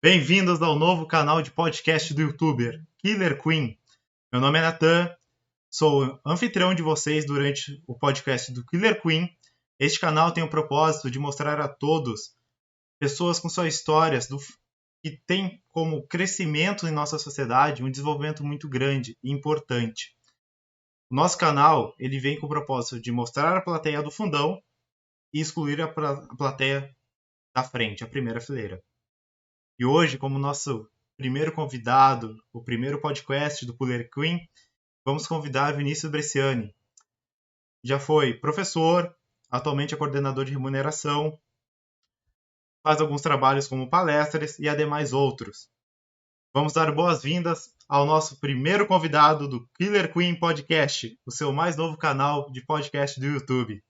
Bem-vindos ao novo canal de podcast do YouTuber, Killer Queen. Meu nome é Nathan, sou anfitrião de vocês durante o podcast do Killer Queen. Este canal tem o propósito de mostrar a todos pessoas com suas histórias que têm como crescimento em nossa sociedade um desenvolvimento muito grande e importante. O nosso canal ele vem com o propósito de mostrar a plateia do fundão e excluir a plateia da frente, a primeira fileira. E hoje, como nosso primeiro convidado, o primeiro podcast do Killer Queen, vamos convidar Vinícius Bresciani. Já foi professor, atualmente é coordenador de remuneração, faz alguns trabalhos como palestras e ademais outros. Vamos dar boas-vindas ao nosso primeiro convidado do Killer Queen Podcast, o seu mais novo canal de podcast do YouTube.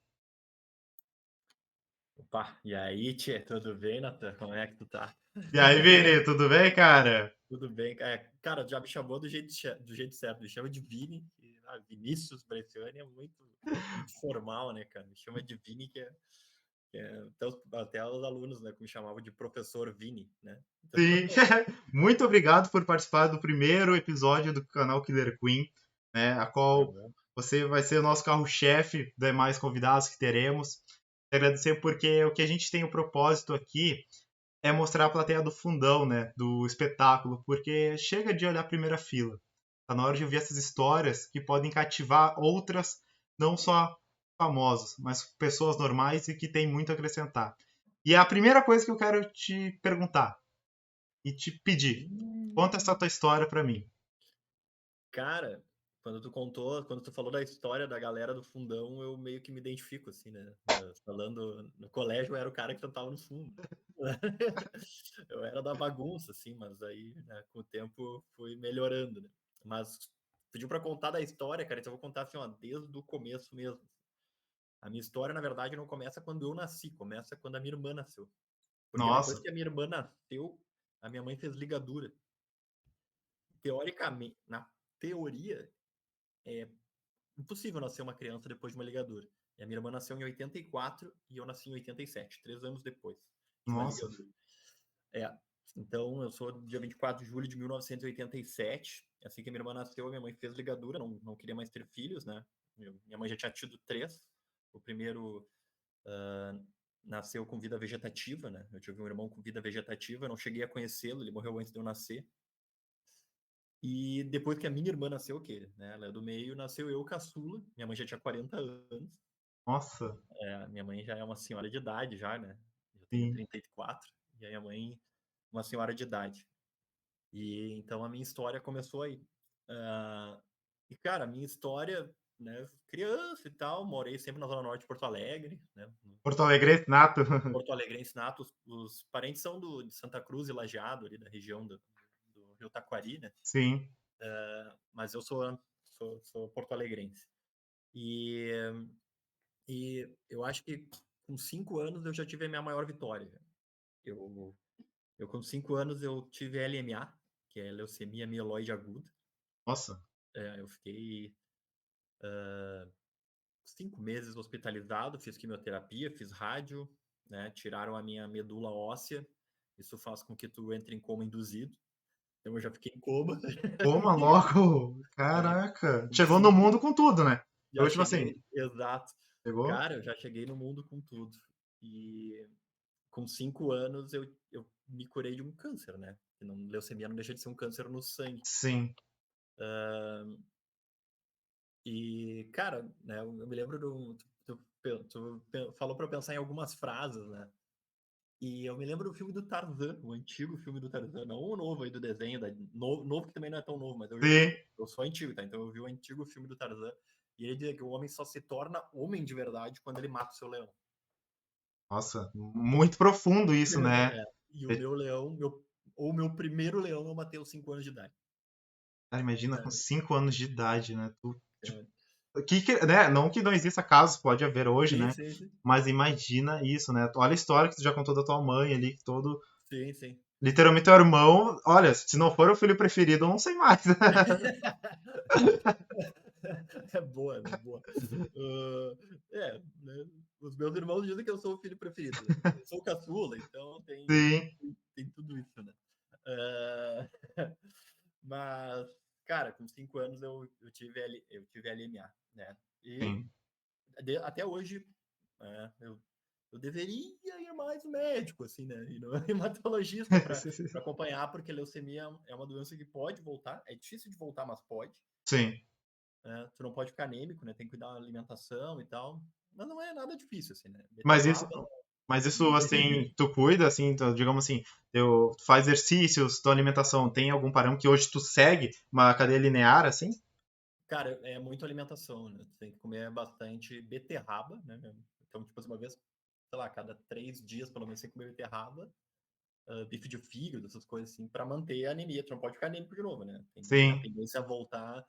Opa, e aí, tchê, tudo bem, Nathan? Como é que tu tá? E aí, Vini, tudo bem, cara? Tudo bem, cara, já me chamou do jeito certo, me chama de Vini, Vinícius Bresciani é muito formal, né, cara? Me chama de Vini, até os alunos, né, que me chamavam de professor Vini, né? Então, Sim, muito obrigado por participar do primeiro episódio do canal Killer Queen, né, a qual você vai ser o nosso carro-chefe, demais convidados que teremos. Agradecer porque o que a gente tem o propósito aqui é mostrar a plateia do fundão, né, do espetáculo, porque chega de olhar a primeira fila. Tá na hora de ouvir essas histórias que podem cativar outras, não só famosos, mas pessoas normais e que têm muito a acrescentar. E a primeira coisa que eu quero te perguntar e te pedir, conta essa tua história pra mim. cara, quando tu falou da história da galera do fundão, eu meio que me identifico, assim, né? Falando no colégio, eu era o cara que sentava no fundo. Eu era da bagunça, assim, mas aí, né, com o tempo fui melhorando, né? Mas pediu para contar da história, cara, então eu vou contar assim, ó, desde o começo mesmo. A minha história, na verdade, não começa quando eu nasci, começa quando a minha irmã nasceu. Porque depois Nossa, que a minha irmã nasceu, a minha mãe fez ligadura. Teoricamente, na teoria, é impossível nascer uma criança depois de uma ligadura. E a minha irmã nasceu em 84 e eu nasci em 87, 3 anos depois de uma nossa, ligadura. É, então eu sou dia 24 de julho de 1987. Assim que minha irmã nasceu, minha mãe fez ligadura, não queria mais ter filhos, né? Minha mãe já tinha tido 3. O primeiro nasceu com vida vegetativa, né? Eu tive um irmão com vida vegetativa, não cheguei a conhecê-lo, ele morreu antes de eu nascer. E depois que a minha irmã nasceu, o quê? Né? Ela é do meio, nasceu eu, caçula. Minha mãe já tinha 40 anos. nossa, Minha mãe já é uma senhora de idade, já, né? Eu tenho sim. 34. E a minha mãe, uma senhora de idade. E então a minha história começou aí. E, cara, a minha história, né? Criança e tal, morei sempre na Zona Norte de Porto Alegre, né? Porto Alegre nato. Porto Alegrense nato, os parentes são de Santa Cruz e Lajeado, ali da região do Rio Taquari, né? Sim. Mas eu sou porto-alegrense. E, e eu acho que com 5 anos eu já tive a minha maior vitória. Eu com 5 anos eu tive LMA, que é leucemia mieloide aguda. Nossa. Eu fiquei 5 meses hospitalizado, fiz quimioterapia, fiz rádio, né? Tiraram a minha medula óssea. Isso faz com que tu entre em coma induzido. Então eu já fiquei em coma. Coma logo. É, Caraca. com Chegou no 5 mundo com tudo, né? já Eu, tipo assim, cheguei, exato. chegou? Cara, eu já cheguei no mundo com tudo. E com 5 anos eu me curei de um câncer, né? Leucemia não deixa de ser um câncer no sangue. Sim. E, cara, né, eu me lembro tu falou para eu pensar em algumas frases, né? E eu me lembro do filme do Tarzan, o antigo filme do Tarzan, não o novo aí do desenho, novo que também não é tão novo, mas Sim. eu sou antigo, tá? Então eu vi o antigo filme do Tarzan e ele dizia que o homem só se torna homem de verdade quando ele mata o seu leão. Nossa, muito profundo isso, né? E o meu leão, o meu primeiro leão eu matei aos 5 anos de idade. Cara, imagina com 5 anos de idade, né? Tipo, É, né? Não que não exista casos, pode haver hoje, sim, né? sim, sim. Mas imagina isso, né? Olha a história que tu já contou da tua mãe ali, que todo. Sim, sim. Literalmente teu irmão, olha, se não for o filho preferido, eu não sei mais. É boa, né? Boa. Né? Os meus irmãos dizem que eu sou o filho preferido, né? Eu sou o caçula, então Sim. tem tudo isso, né? 5 anos eu tive LMA, né? E Sim. até hoje, eu deveria ir mais no médico, assim, né? Ir no hematologista para acompanhar, porque leucemia é uma doença que pode voltar. É difícil de voltar, mas pode. Sim. Tu não pode ficar anêmico, né? Tem que cuidar da alimentação e tal. Mas não é nada difícil, assim, né? Mas Beterraba, isso, assim, tu cuida, assim, digamos assim, tu faz exercícios, tua alimentação, tem algum parâmetro que hoje tu segue uma cadeia linear, assim? cara, é muito alimentação, né? Tu tem que comer bastante beterraba, né? Então, tipo, uma vez, sei lá, cada 3 dias, pelo menos, você tem que comer beterraba, bife de fígado, essas coisas assim, para manter a anemia. Tu não pode ficar anêmico de novo, né? A Sim. tendência a voltar.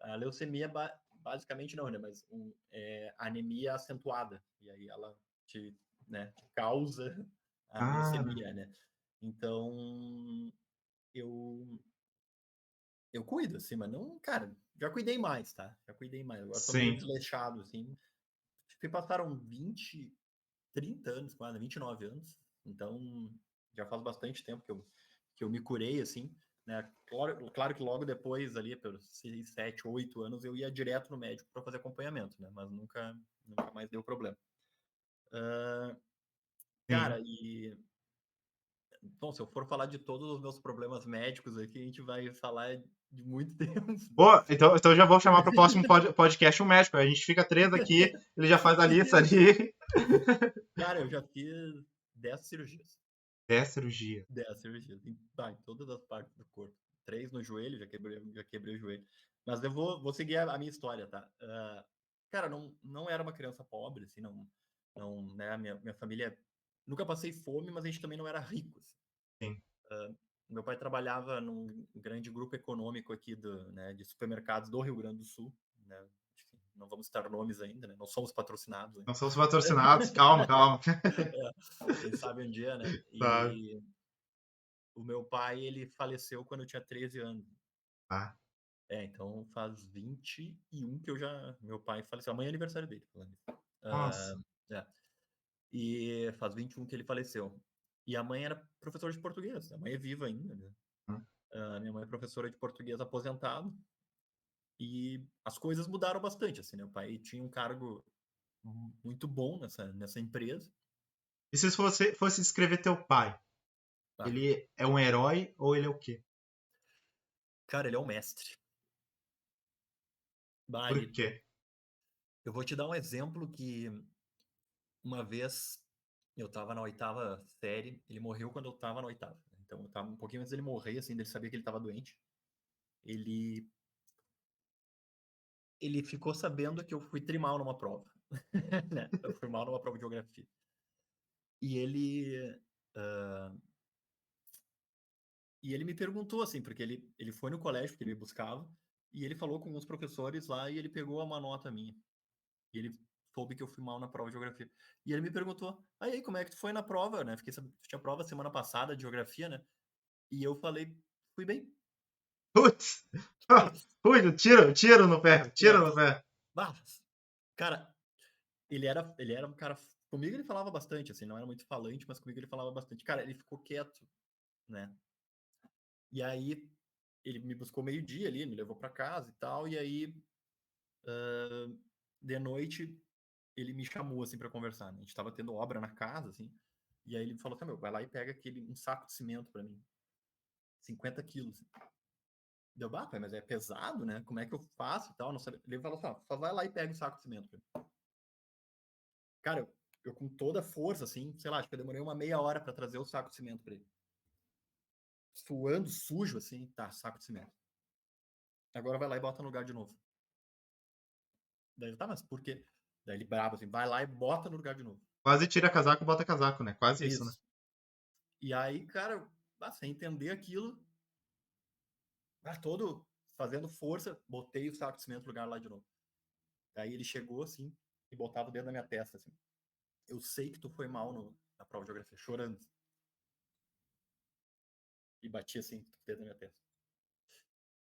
A leucemia, basicamente não, né? Mas anemia acentuada. E aí ela né, te causa a Ah, leucemia, né? Então, eu cuido, assim, mas não, cara, já cuidei mais, tá? Já cuidei mais. Agora tô meio sim. desleixado, assim. Acho que passaram 20, 30 anos, quase, 29 anos. Então, já faz bastante tempo que eu me curei, assim, né? Claro que logo depois, ali, pelos 6, 7, 8 anos, eu ia direto no médico para fazer acompanhamento, né? Mas nunca mais deu problema. Cara, Sim. bom, se eu for falar de todos os meus problemas médicos aqui, a gente vai falar de muito tempo. Pô, então eu já vou chamar pro próximo podcast um médico. A gente fica 3 aqui, ele já faz a lista ali. Cara, eu já fiz 10 cirurgias. 10 cirurgia. 10 cirurgias. Em todas as partes do corpo. 3 no joelho, já quebrei o joelho. Mas eu vou seguir a minha história, tá? Cara, não era uma criança pobre, assim, não, né? Minha família. Nunca passei fome, mas a gente também não era rico, assim. Sim. Meu pai trabalhava num grande grupo econômico aqui né, de supermercados do Rio Grande do Sul, né? Enfim, não vamos citar nomes ainda, né? Não somos patrocinados ainda. Não somos patrocinados, calma, calma. Quem sabe um dia, né? Sabe? E o meu pai, ele faleceu quando eu tinha 13 anos. Ah, Então faz 21 que meu pai faleceu. Amanhã é aniversário dele, falando isso. Ah, nossa. é. E faz 21 que ele faleceu. E a mãe era professora de português. A mãe é viva ainda, né? Minha mãe é professora de português aposentado. E as coisas mudaram bastante, assim, né? O pai tinha um cargo muito bom nessa empresa. E se você fosse descrever teu pai, Ah, ele é um herói ou ele é o quê? cara, ele é um mestre. Bah, Por quê? eu vou te dar um exemplo que uma vez eu estava na 8ª série, ele morreu quando eu estava na 8ª. Então eu tava um pouquinho antes dele morrer, assim, ele sabia que ele estava doente. Ele ficou sabendo que eu fui trimal numa prova, né? Eu fui mal numa prova de geografia. E ele me perguntou, assim, porque ele foi no colégio, porque ele me buscava, e ele falou com os professores lá e ele pegou uma nota minha. E ele soube que eu fui mal na prova de geografia. E ele me perguntou, aí, como é que tu foi na prova, né? Fiquei sabendo que tu tinha prova semana passada de geografia, né? E eu falei, fui bem. Putz! Ui, tiro no pé, tiro É, no pé. bah, cara, ele era um cara. Comigo ele falava bastante, assim, não era muito falante, mas comigo ele falava bastante. Cara, ele ficou quieto, né? E aí ele me buscou meio-dia ali, me levou para casa e tal, e aí de noite ele me chamou assim para conversar, né? A gente tava tendo obra na casa, assim, e aí ele falou assim, meu, vai lá e pega um saco de cimento para mim, 50 quilos. Deu, pai, mas é pesado, né? Como é que eu faço e tal? Não sabia. Ele falou assim, só vai lá e pega o saco de cimento pra mim. Cara, eu com toda a força, assim, sei lá, acho que eu demorei uma meia hora para trazer o saco de cimento para ele. Suando, sujo, assim, tá, saco de cimento. Agora vai lá e bota no lugar de novo. Daí ele, tá, mas por quê? Daí ele bravo, assim, vai lá e bota no lugar de novo. Quase tira casaco, bota casaco, né? Quase isso, né? Isso. E aí, cara, sem entender aquilo, todo fazendo força, botei o saco de cimento no lugar lá de novo. Daí ele chegou, assim, e botava o dedo na minha testa, assim. Eu sei que tu foi mal na prova de geografia, chorando. E batia, assim, o dedo na minha testa.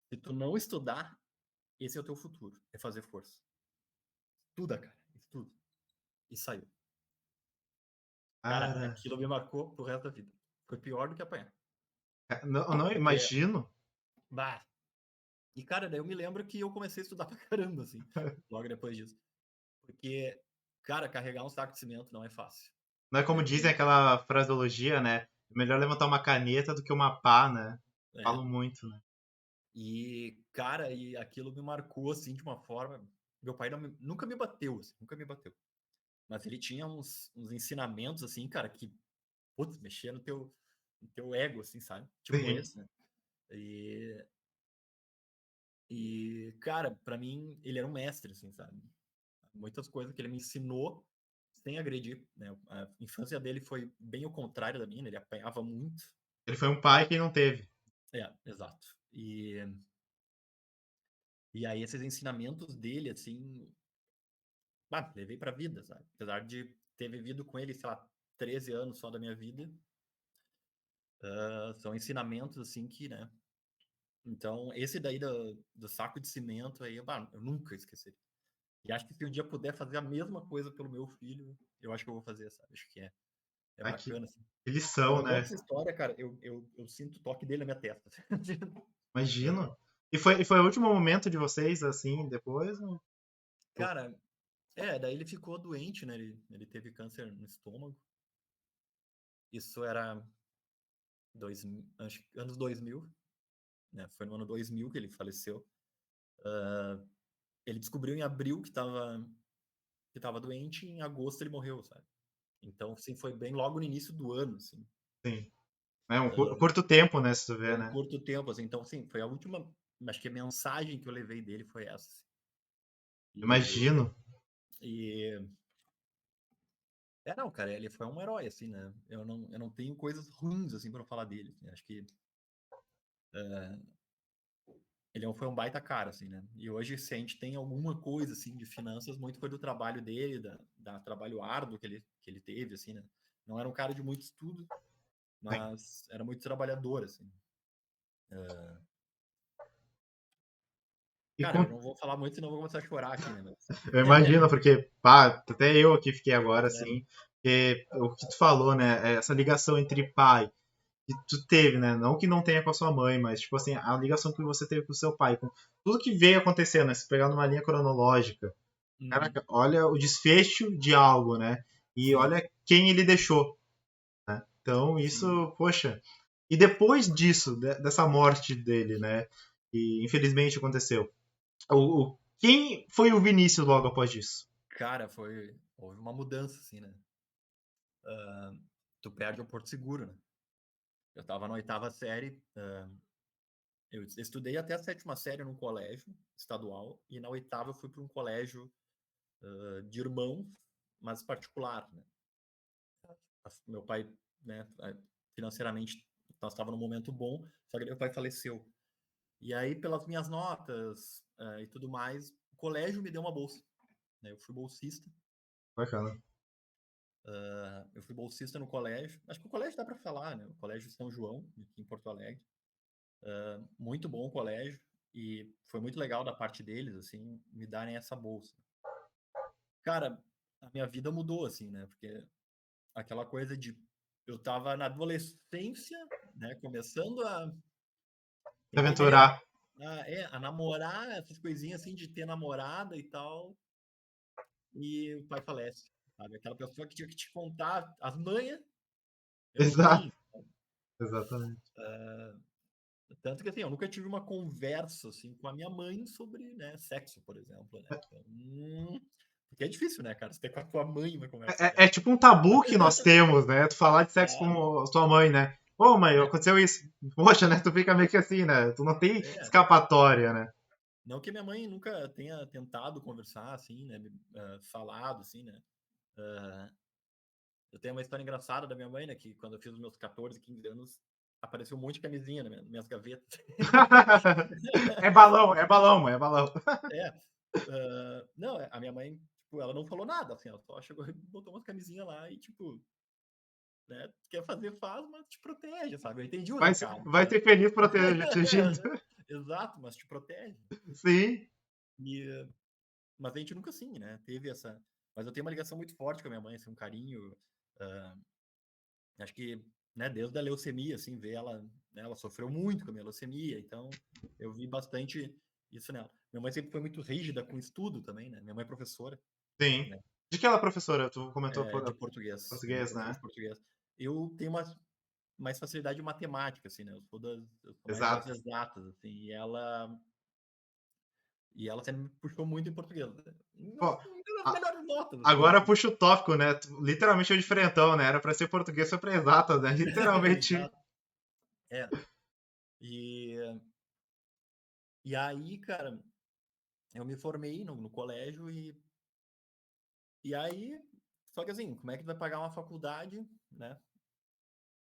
Se tu não estudar, esse é o teu futuro, é fazer força. Estuda, cara, estuda. E saiu. Cara, Cara, aquilo me marcou pro resto da vida. Foi pior do que apanhar. não Porque, imagino. bah, E, cara, daí eu me lembro que eu comecei a estudar pra caramba, assim, logo depois disso. Porque, cara, carregar um saco de cimento não é fácil. Não é como dizem aquela fraseologia, né? É melhor levantar uma caneta do que uma pá, né? É. Falam muito, né? E, cara, e aquilo me marcou, assim, de uma forma... Meu pai nunca me bateu, assim, nunca me bateu. Mas ele tinha uns ensinamentos, assim, cara, que, putz, mexia no teu ego, assim, sabe? Tipo Sim. esse, né? E, cara, pra mim, ele era um mestre, assim, sabe? Muitas coisas que ele me ensinou sem agredir, né? A infância dele foi bem o contrário da minha, né? Ele apanhava muito. Ele foi um pai que não teve. É, exato. E aí esses ensinamentos dele, assim, levei pra vida, sabe? Apesar de ter vivido com ele, sei lá, 13 anos só da minha vida, são ensinamentos, assim, que, né? Então, esse daí do saco de cimento aí, eu nunca esqueci. E acho que se um dia puder fazer a mesma coisa pelo meu filho, eu acho que eu vou fazer, sabe? Acho que é Ai, que bacana, assim. Quando lição, eu conto né? essa história, cara, eu sinto o toque dele na minha testa. Imagino. E foi o último momento de vocês, assim, depois? Cara, daí ele ficou doente, né? Ele teve câncer no estômago. Isso era acho que anos 2000, né? Foi no ano 2000 que ele faleceu. Ele descobriu em abril que tava doente e em agosto ele morreu, sabe? Então, assim, foi bem logo no início do ano, assim. Sim. É um curto tempo, né? Se tu Foi vê, um né? curto tempo, assim. Então, assim, foi a última, acho que a mensagem que eu levei dele foi essa, assim. E, Imagino. e não, cara, ele foi um herói, assim, né? Eu não tenho coisas ruins, assim, pra falar dele, assim. Acho que ele foi um baita cara, assim, né? E hoje, se a gente tem alguma coisa, assim, de finanças, muito foi do trabalho dele, da trabalho árduo que ele teve, assim, né? Não era um cara de muito estudo, Sim. mas era muito trabalhador, assim. E Cara, eu não vou falar muito, senão eu vou começar a chorar aqui, né? Mas... eu imagino, porque, pá, até eu aqui fiquei agora, É, assim, porque o que tu falou, né? Essa ligação entre pai que tu teve, né? Não que não tenha com a sua mãe, mas, tipo assim, a ligação que você teve com o seu pai, com tudo que veio acontecendo, né? Se pegar numa linha cronológica, uhum, caraca, olha o desfecho de algo, né? E sim, olha quem ele deixou. Então, sim. isso, poxa. E depois disso, dessa morte dele, né? Que infelizmente aconteceu. Quem foi o Vinícius logo após isso? Cara, houve uma mudança, assim, né? Tu perde o Porto Seguro, né? Eu tava na 8ª série, eu estudei até a 7ª série num colégio estadual, e na 8ª eu fui para um colégio de irmãos, mas particular, né? Meu pai, né, financeiramente, nós estávamos num momento bom, só que meu pai faleceu. E aí, pelas minhas notas e tudo mais, o colégio me deu uma bolsa, né? Eu fui bolsista. Bacana. Eu fui bolsista no colégio. Acho que o colégio dá para falar, né? O Colégio São João, aqui em Porto Alegre. Muito bom o colégio. E foi muito legal da parte deles, assim, me darem essa bolsa. Cara, a minha vida mudou, assim, né? Porque aquela coisa de... Eu tava na adolescência, né? Começando a... Se Entender? aventurar. A namorar, essas coisinhas assim de ter namorada e tal. E o pai falece, sabe? Aquela pessoa que tinha que te contar as manhas, eu não Exato. tinha. Exatamente. Tanto que assim, eu nunca tive uma conversa assim com a minha mãe sobre, né, sexo, por exemplo, né? Então, porque é difícil, né, cara? Você ter com a tua mãe uma conversa É dessa. tipo um tabu que nós temos, né? Tu falar de sexo É, com a tua mãe, né? Ô, mãe, é, aconteceu isso. Poxa, né? Tu fica meio que assim, né? Tu não tem é. escapatória, né? Não que minha mãe nunca tenha tentado conversar assim, né? Falado assim, né? Ah, eu tenho uma história engraçada da minha mãe, né? Que quando eu fiz os meus 14, 15 anos, apareceu um monte de camisinha nas minhas gavetas. É balão, mãe, é balão. É. Não, a minha mãe, tipo, ela não falou nada, assim, ela só chegou e botou umas camisinhas lá e, tipo, né, quer fazer, faz, mas te protege, sabe? Eu entendi o Mas recado, vai né? ser feliz protegido. Exato, mas te protege. Sim. E, mas a gente nunca assim, né? Teve essa. Mas eu tenho uma ligação muito forte com a minha mãe, assim, um carinho. ah, Acho que, né, desde a leucemia, assim, ver ela, né, ela sofreu muito com a minha leucemia, então eu vi bastante. isso nela. Minha mãe sempre foi muito rígida com estudo também, né? Minha mãe é professora, Sim. né? De que ela é professora? Tu comentou De português. Minha mãe é português, professora né? de português. Eu tenho mais facilidade em matemática, assim, né? Eu sou mais das Exato. exatas, assim, e ela sempre me puxou muito em português, né? Não, Pô, não deu as a- melhores notas, assim, agora mas puxa o tópico, né? Literalmente é o diferentão, né? Era pra ser português, foi pra exatas, né? Literalmente. exato. É. E, e aí, cara, eu me formei no colégio e aí, só que assim, como é que tu vai pagar uma faculdade, né?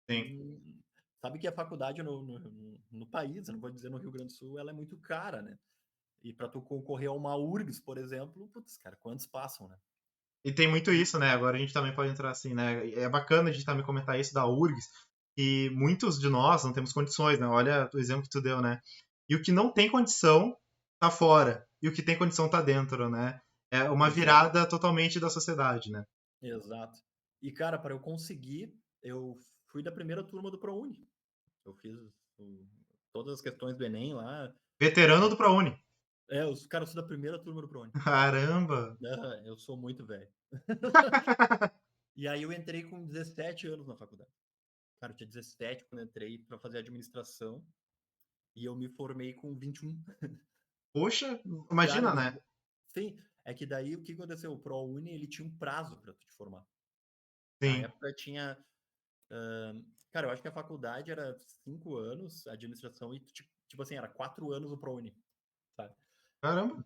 Sim. Sabe que a faculdade no país, eu não vou dizer no Rio Grande do Sul, ela é muito cara, né? E para tu concorrer a uma URGS, por exemplo, putz, cara, quantos passam, né? E tem muito E, isso, né? Agora a gente também pode entrar assim, né? É bacana a gente também comentar isso da URGS, que muitos de nós não temos condições, né? Olha o exemplo que tu deu, né? E o que não tem condição tá fora, e o que tem condição tá dentro, né? É uma exato, virada totalmente da sociedade, né? exato. E, cara, para eu conseguir, eu fui da primeira turma do ProUni. Eu fiz todas as questões do Enem lá. Veterano do ProUni. Os caras são da primeira turma do ProUni. Caramba! Eu sou muito velho. E aí eu entrei com 17 anos na faculdade. Cara, eu tinha 17 quando eu entrei para fazer administração e eu me formei com 21. Poxa, Cara, imagina, né? sim, é que daí o que aconteceu? O ProUni, ele tinha um prazo para tu te formar. Na Sim. época tinha, cara, eu acho que a faculdade era 5 anos, a administração, e tipo assim, era 4 anos o ProUni, sabe? Caramba!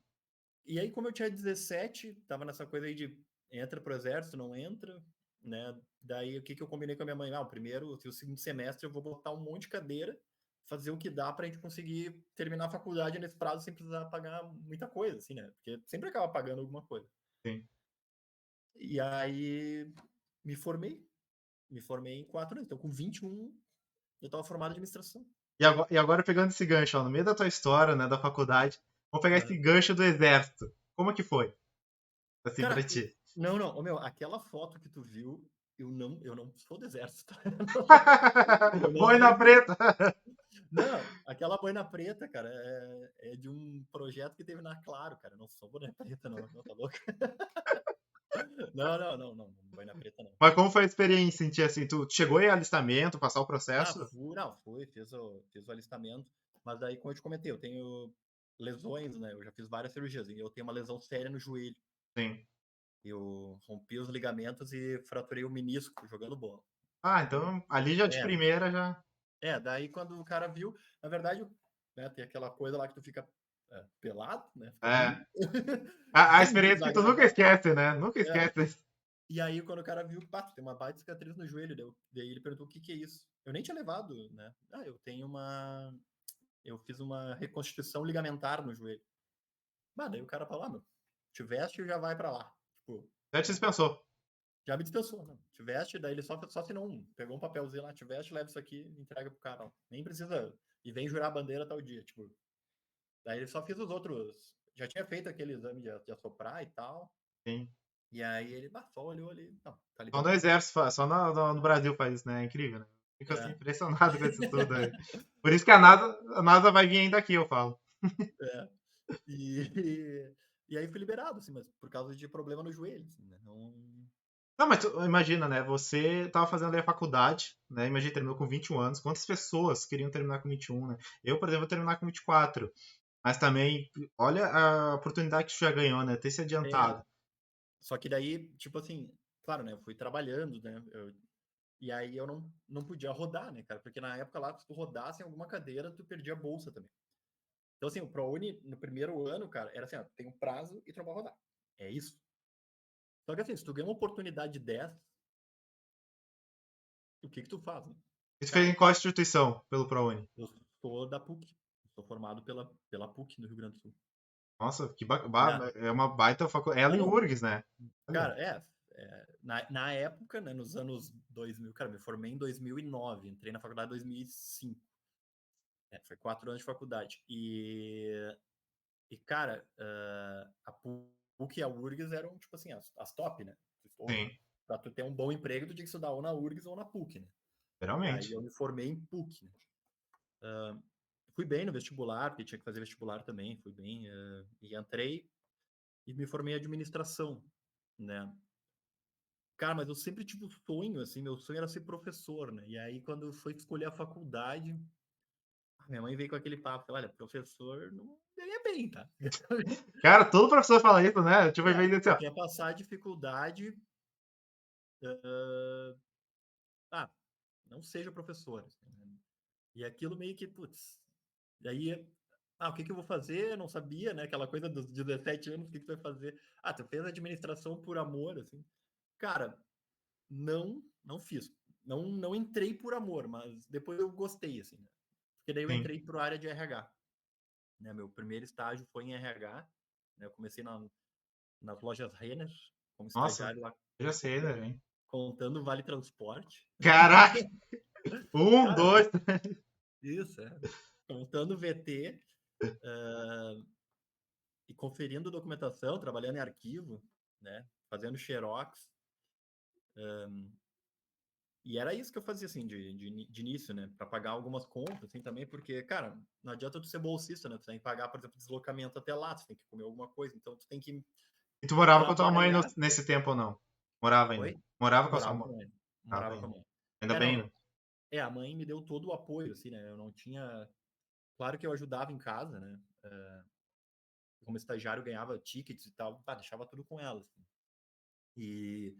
E aí, como eu tinha 17, tava nessa coisa aí de entra pro exército, não entra, né? Daí, o que eu combinei com a minha mãe? O segundo semestre eu vou botar um monte de cadeira, fazer o que dá pra gente conseguir terminar a faculdade nesse prazo sem precisar pagar muita coisa, assim, né? Porque sempre acaba pagando alguma coisa. Sim. E aí, me formei. Me formei em 4 anos. Então, com 21, eu tava formado em administração. E agora pegando esse gancho, ó, no meio da tua história, né, da faculdade, vamos pegar esse Aham. gancho do exército. Como é que foi? Assim, pra Cara, ti. não, não, ô, meu, aquela foto que tu viu, eu não sou do exército, tá? Eu não sou Boina do exército. preta! Não, aquela boina preta, cara, é de um projeto que teve na Claro, cara. Eu não sou boina preta, não, tá louco? Não, não, não, não, boina preta não. Mas como foi a experiência, sentir assim? Tu chegou em alistamento, passar o Ah, processo? fui, fiz o alistamento, mas daí, como eu te comentei, eu tenho lesões, né? Eu já fiz várias cirurgias e eu tenho uma lesão séria no joelho. Sim. Eu rompi os ligamentos e fraturei o menisco jogando bola. Ah, Então, então ali já de é, primeira já. daí quando o cara viu, na verdade, né, tem aquela coisa lá que tu fica pelado, né? Fica É. nu. A Bem experiência que tu nunca desagradável. esquece, né? Nunca É. esquece. E aí, quando o cara viu que tem uma baita cicatriz no joelho, daí ele perguntou o que é isso. Eu nem tinha levado, né? Eu tenho uma. Eu fiz uma reconstituição ligamentar no joelho. Daí o cara falou, meu, tiveste já vai pra lá. Tipo, Já te né? dispensou. Já me dispensou, não. Tiveste, daí ele só assinou pegou um papelzinho lá, tiveste, leva isso aqui, entrega pro cara. Ó. Nem precisa. E vem jurar a bandeira tal dia. Tipo, daí ele só fez os outros. Já tinha feito aquele exame de assoprar e tal. Sim. E aí ele só olhou ali. Não, tá Só no liberado. exército, só no Brasil faz isso, né? É incrível, né? Fico assim É. impressionado com isso tudo aí. Por isso que a NASA vai vir ainda aqui, eu falo. É. E aí fui liberado, assim, mas por causa de problema no joelho, assim, né? Não. Não, mas tu imagina, né? Você tava fazendo ali a faculdade, né? Imagina, terminou com 21 anos. Quantas pessoas queriam terminar com 21, né? Eu, por exemplo, vou terminar com 24. Mas também, olha a oportunidade que tu já ganhou, né? Ter se É. adiantado. Só que daí, tipo assim, claro, né? Eu fui trabalhando, né? E aí eu não podia rodar, né, cara? Porque na época lá, se tu rodasse em alguma cadeira, tu perdia a bolsa também. Então, assim, o ProUni, no primeiro ano, cara, era assim, ó, tem um prazo e tu não vai rodar. É isso. Só que assim, se tu ganha uma oportunidade dessa, o que tu faz, né? E tu fez em Cara, qual instituição pelo ProUni? eu sou da PUC. Sou formado pela PUC no Rio Grande do Sul. Nossa, É. é uma baita faculdade. Ela Não, e não. URGS, né? Olha. Cara, na época, né, nos anos 2000, cara, me formei em 2009, entrei na faculdade em 2005. Foi 4 anos de faculdade. E cara, a PUC e a URGS eram, tipo assim, as top, né? Sim, Pra tu ter um bom emprego, tu tinha que estudar ou na URGS ou na PUC, né? E aí literalmente. eu me formei em PUC, né? fui bem no vestibular, porque tinha que fazer vestibular também, fui bem, e entrei e me formei em administração, né? Cara, mas eu sempre tive um sonho, assim, meu sonho era ser professor, né? E aí, quando foi escolher a faculdade, minha mãe veio com aquele papo, olha, professor não ganha bem, tá? Cara, todo professor fala isso, né? Tipo, É, vai dizer assim, tu ó. quer passar dificuldade, ah, não seja professor, assim, né? E aquilo meio que, putz, daí, o que que eu vou fazer? Eu não sabia, né? Aquela coisa dos 17 anos, o que que tu vai fazer? Ah, tu fez administração por amor, assim. Cara, não fiz. Não entrei por amor, mas depois eu gostei, assim, né? Porque daí eu Sim. entrei para a área de RH, né? Meu primeiro estágio foi em RH, né? Eu comecei nas lojas Renner, como Nossa, estagiário lá, eu já sei, né, hein? contando vale transporte. Caraca! Um, Cara, dois. isso, é. Contando VT, e conferindo documentação, trabalhando em arquivo, né? Fazendo xerox. E era isso que eu fazia, assim, de início, né? Para pagar algumas contas, assim, também, porque, cara, não adianta tu ser bolsista, né? Tu tem que pagar, por exemplo, deslocamento até lá, tu tem que comer alguma coisa, então tu tem que E tu morava com a tua mãe trabalhar. nesse tempo ou não? Morava ainda? Oi? Morava com a sua Morava mãe? com a mãe. Morava Morava com a ainda. mãe. Ainda É, bem, não. né? A mãe me deu todo o apoio, assim, né? Eu não tinha. Claro que eu ajudava em casa, né? Como estagiário, eu ganhava tickets e tal, deixava tudo com ela, assim. E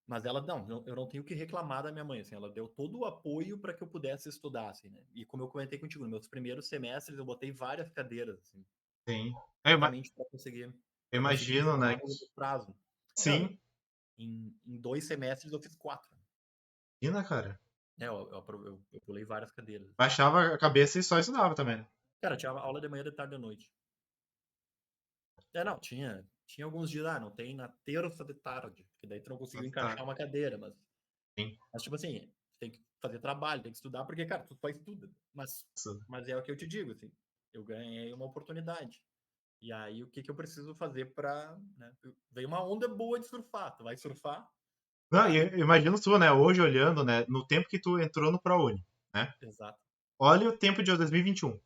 Mas ela, não, eu não tenho que reclamar da minha mãe, assim, ela deu todo o apoio para que eu pudesse estudar, assim, né? E como eu comentei contigo, nos meus primeiros semestres eu botei várias cadeiras, assim, Sim. justamente Eu para conseguir me imagino, né? formar no longo prazo. Não, Sim. em 2 semestres eu fiz 4. Imagina, cara. Eu pulei várias cadeiras. Baixava a cabeça e só estudava também, né? Cara, tinha aula de manhã, de tarde, de noite. Não, tinha alguns dias, não tem na terça de tarde, que daí tu não conseguiu Tá. encaixar uma cadeira, mas Sim. Tipo assim, tem que fazer trabalho, tem que estudar, porque, cara, tu só estuda. Isso. Mas é o que eu te digo, assim, eu ganhei uma oportunidade. E aí, o que que eu preciso fazer pra, né? Veio uma onda boa de surfar. Tu vai surfar? Não, e Ah, eu imagino tu, né? Hoje olhando, né? No tempo que tu entrou no ProUni, né? exato. Olha o tempo de 2021.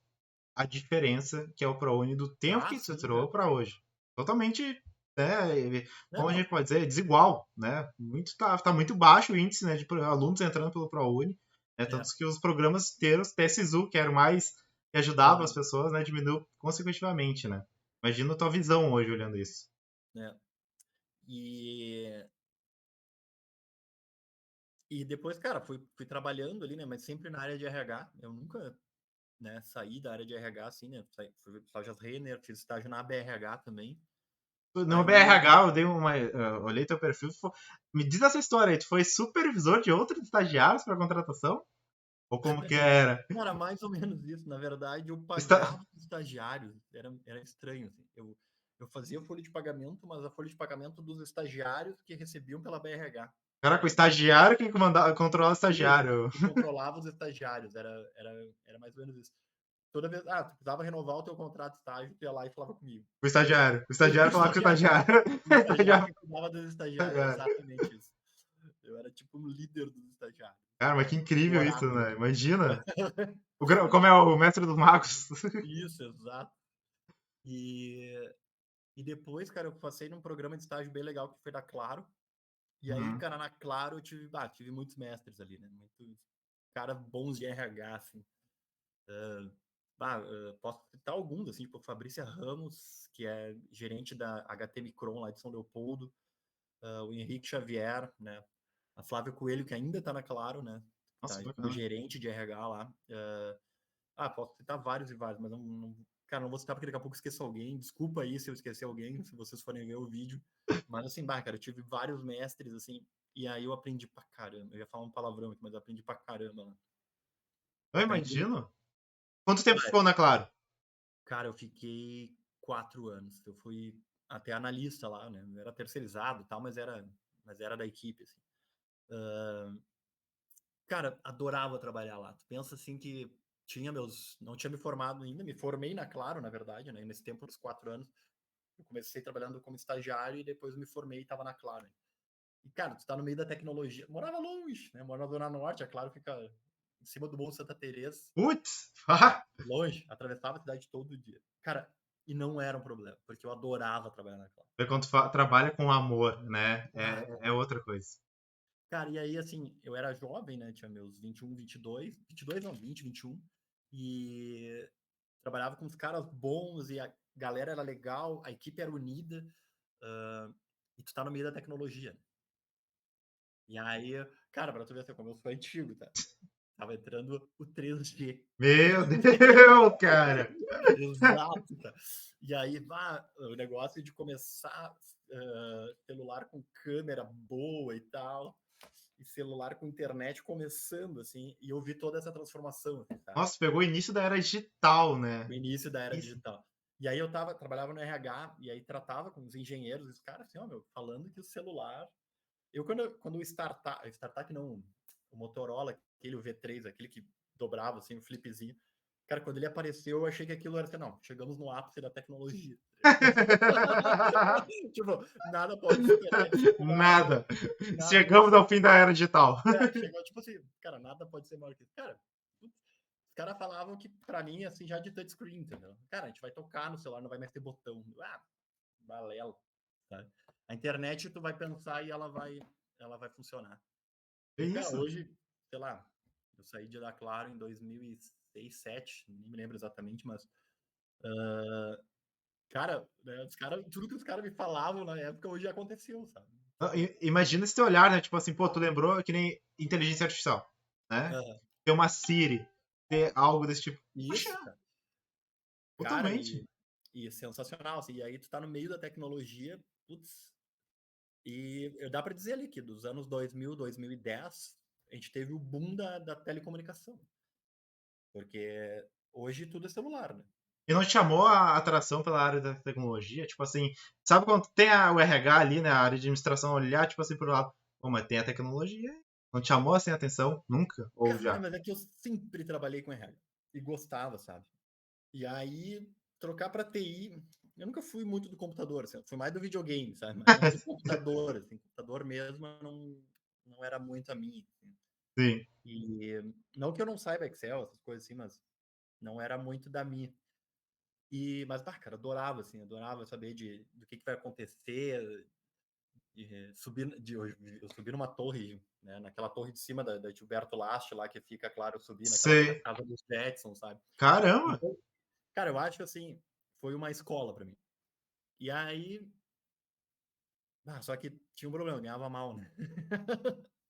A diferença que é o ProUni do tempo Ah, que tu sim, entrou cara. para hoje. Totalmente, né? Não, Como a não. gente pode dizer, desigual, né? Tá muito baixo o índice, né, de alunos entrando pelo ProUni. Né, tanto É, que os programas inteiros, TSU, que era o mais que ajudava as aham, pessoas, né, diminuiu consequentemente, né? Imagina a tua visão hoje olhando isso. né. E, e depois, cara, fui trabalhando ali, né? Mas sempre na área de RH. Eu nunca, né, saí da área de RH, assim, né? Fui estágio Renner, fiz estágio na BRH também. No Aí BRH, eu dei uma. Olhei teu perfil. Me diz essa história aí. Tu foi supervisor de outros estagiários para contratação? Ou como que era? Cara, mais ou menos isso. Na verdade, eu Está... pagava os estagiários. Era estranho, assim. Eu fazia a folha de pagamento, mas a folha de pagamento dos estagiários que recebiam pela BRH. Caraca, o Era estagiário que controla o isso. estagiário. Eu controlava os estagiários. Era mais ou menos isso. Toda vez, tu precisava renovar o teu contrato de estágio, tu ia lá e falava comigo. O estagiário. O O estagiário falava com o estagiário, estagiário. o O estagiário estagiário. que cuidava dos estagiários. Era Estagiário. exatamente isso. Eu era tipo um líder dos estagiários. Cara, mas que O incrível isso, oráculo. né? Imagina. Como é o mestre dos magos. Isso, exato. E E depois, cara, eu passei num programa de estágio bem legal que foi da Claro. E aí, Uhum. cara, na Claro eu tive muitos mestres ali, né? Muitos caras bons de RH, assim. Posso citar alguns, assim, tipo Fabrícia Ramos, que é gerente da HT Micron lá de São Leopoldo, o Henrique Xavier, né? A Flávia Coelho, que ainda tá na Claro, né? Nossa, Tá que como bacana. gerente de RH lá. Posso citar vários e vários, mas cara, não vou citar porque daqui a pouco eu esqueço alguém. Desculpa aí se eu esquecer alguém, se vocês forem ver o vídeo. Mas assim, cara, eu tive vários mestres, assim, e aí eu aprendi pra caramba. Eu ia falar um palavrão aqui, mas eu aprendi pra caramba, né? Eu Aprendi. imagino. Quanto tempo Ah, ficou na Claro? cara, eu fiquei 4 anos. Eu fui até analista lá, né? Eu era terceirizado e tal, mas era da equipe, assim. Cara, adorava trabalhar lá. Tu pensa assim que não tinha me formado ainda, me formei na Claro, na verdade, né? Nesse tempo dos 4 anos. Eu comecei trabalhando como estagiário e depois me formei e estava na Claro. E, cara, tu tá no meio da tecnologia. Morava longe, né? Moro na Zona Norte, a Claro fica em cima do Morro Santa Teresa, Putz! longe, atravessava a cidade todo dia. Cara, e não era um problema, porque eu adorava trabalhar na Cloud. Quando trabalha com amor, né? Ah, cara. É outra coisa. Cara, e aí, assim, eu era jovem, né? Tinha meus 21, 22 não, 20, 21. E trabalhava com os caras bons e a galera era legal, a equipe era unida. E tu tá no meio da tecnologia. E aí, cara, pra tu ver assim, como eu sou antigo, tá? Tava entrando o 3G. Meu Deus, cara! Exato, tá? E aí, o negócio de começar celular com câmera boa e tal, e celular com internet começando, assim, e eu vi toda essa transformação, assim, sabe? Nossa, pegou o início da era digital, né? O início da era Isso. digital. E aí eu trabalhava no RH, e aí tratava com os engenheiros, e os caras, assim, ó, meu, falando que o celular... Quando o startup não, o Motorola, aquele o V3, aquele que dobrava, assim, o flipzinho, cara, quando ele apareceu, eu achei que aquilo era assim, não, chegamos no ápice da tecnologia. Tipo, nada pode superar esse celular. Nada. Nada. Chegamos ao fim da era digital. Chegou, tipo assim, cara, nada pode ser maior que isso. Cara, os caras falavam que, pra mim, assim, já de touchscreen, entendeu? Cara, a gente vai tocar no celular, não vai mais ter botão. Balela, sabe? A internet, tu vai pensar e ela vai funcionar. É E, cara, isso. hoje, sei lá, eu saí de da Claro em 2006, 2007, nem me lembro exatamente, mas, cara, né, tudo que os caras me falavam na época, hoje aconteceu, sabe? Imagina esse teu olhar, né? Tipo assim, pô, tu lembrou que nem inteligência artificial, né? Ter uma Siri, ter algo desse tipo. Isso, Poxa, cara. Cara, totalmente. e sensacional, assim, e aí tu tá no meio da tecnologia, putz, e dá pra dizer ali que dos anos 2000, 2010, a gente teve o boom da telecomunicação, porque hoje tudo é celular, né? E não te chamou a atração pela área da tecnologia? Tipo assim, sabe quando tem o RH ali, né? A área de administração olhar, tipo assim, por um lado, pô, mas tem a tecnologia. Não te chamou assim a atenção? Nunca? Ou Cara, já? mas é que eu sempre trabalhei com RH e gostava, sabe? E aí, trocar para TI, eu nunca fui muito do computador, assim, eu fui mais do videogame, sabe? Mas não do computador, assim, computador mesmo não era muito a minha. Assim. Sim. E não que eu não saiba Excel, essas coisas assim, mas não era muito da minha. Mas, cara, adorava saber do que vai acontecer, eu subi numa torre, né, naquela torre de cima da Gilberto Last lá, que fica, claro, eu subi naquela Sei. casa dos Jetsons, sabe? Caramba! Então, cara, eu acho que, assim, foi uma escola para mim. E aí, só que tinha um problema, eu ganhava mal, né?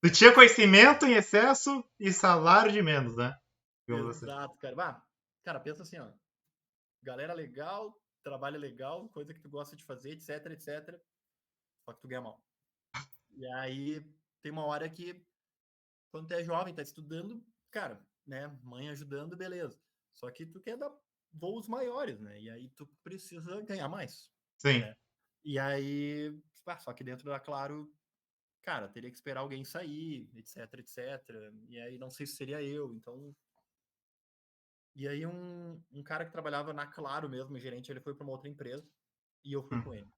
Tu tinha conhecimento em excesso e salário de menos, né? Digamos assim. Exato, cara. Cara, pensa assim, ó, galera legal, trabalho legal, coisa que tu gosta de fazer, etc, etc, só que tu ganha mal. E aí, tem uma hora que, quando tu é jovem, tá estudando, cara, né, mãe ajudando, beleza. Só que tu quer dar voos maiores, né? E aí tu precisa ganhar mais, Sim. né? E aí, só que dentro da Claro, cara, teria que esperar alguém sair, etc, etc. E aí não sei se seria eu, então... E aí um cara que trabalhava na Claro mesmo, gerente, ele foi para uma outra empresa e eu fui com ele.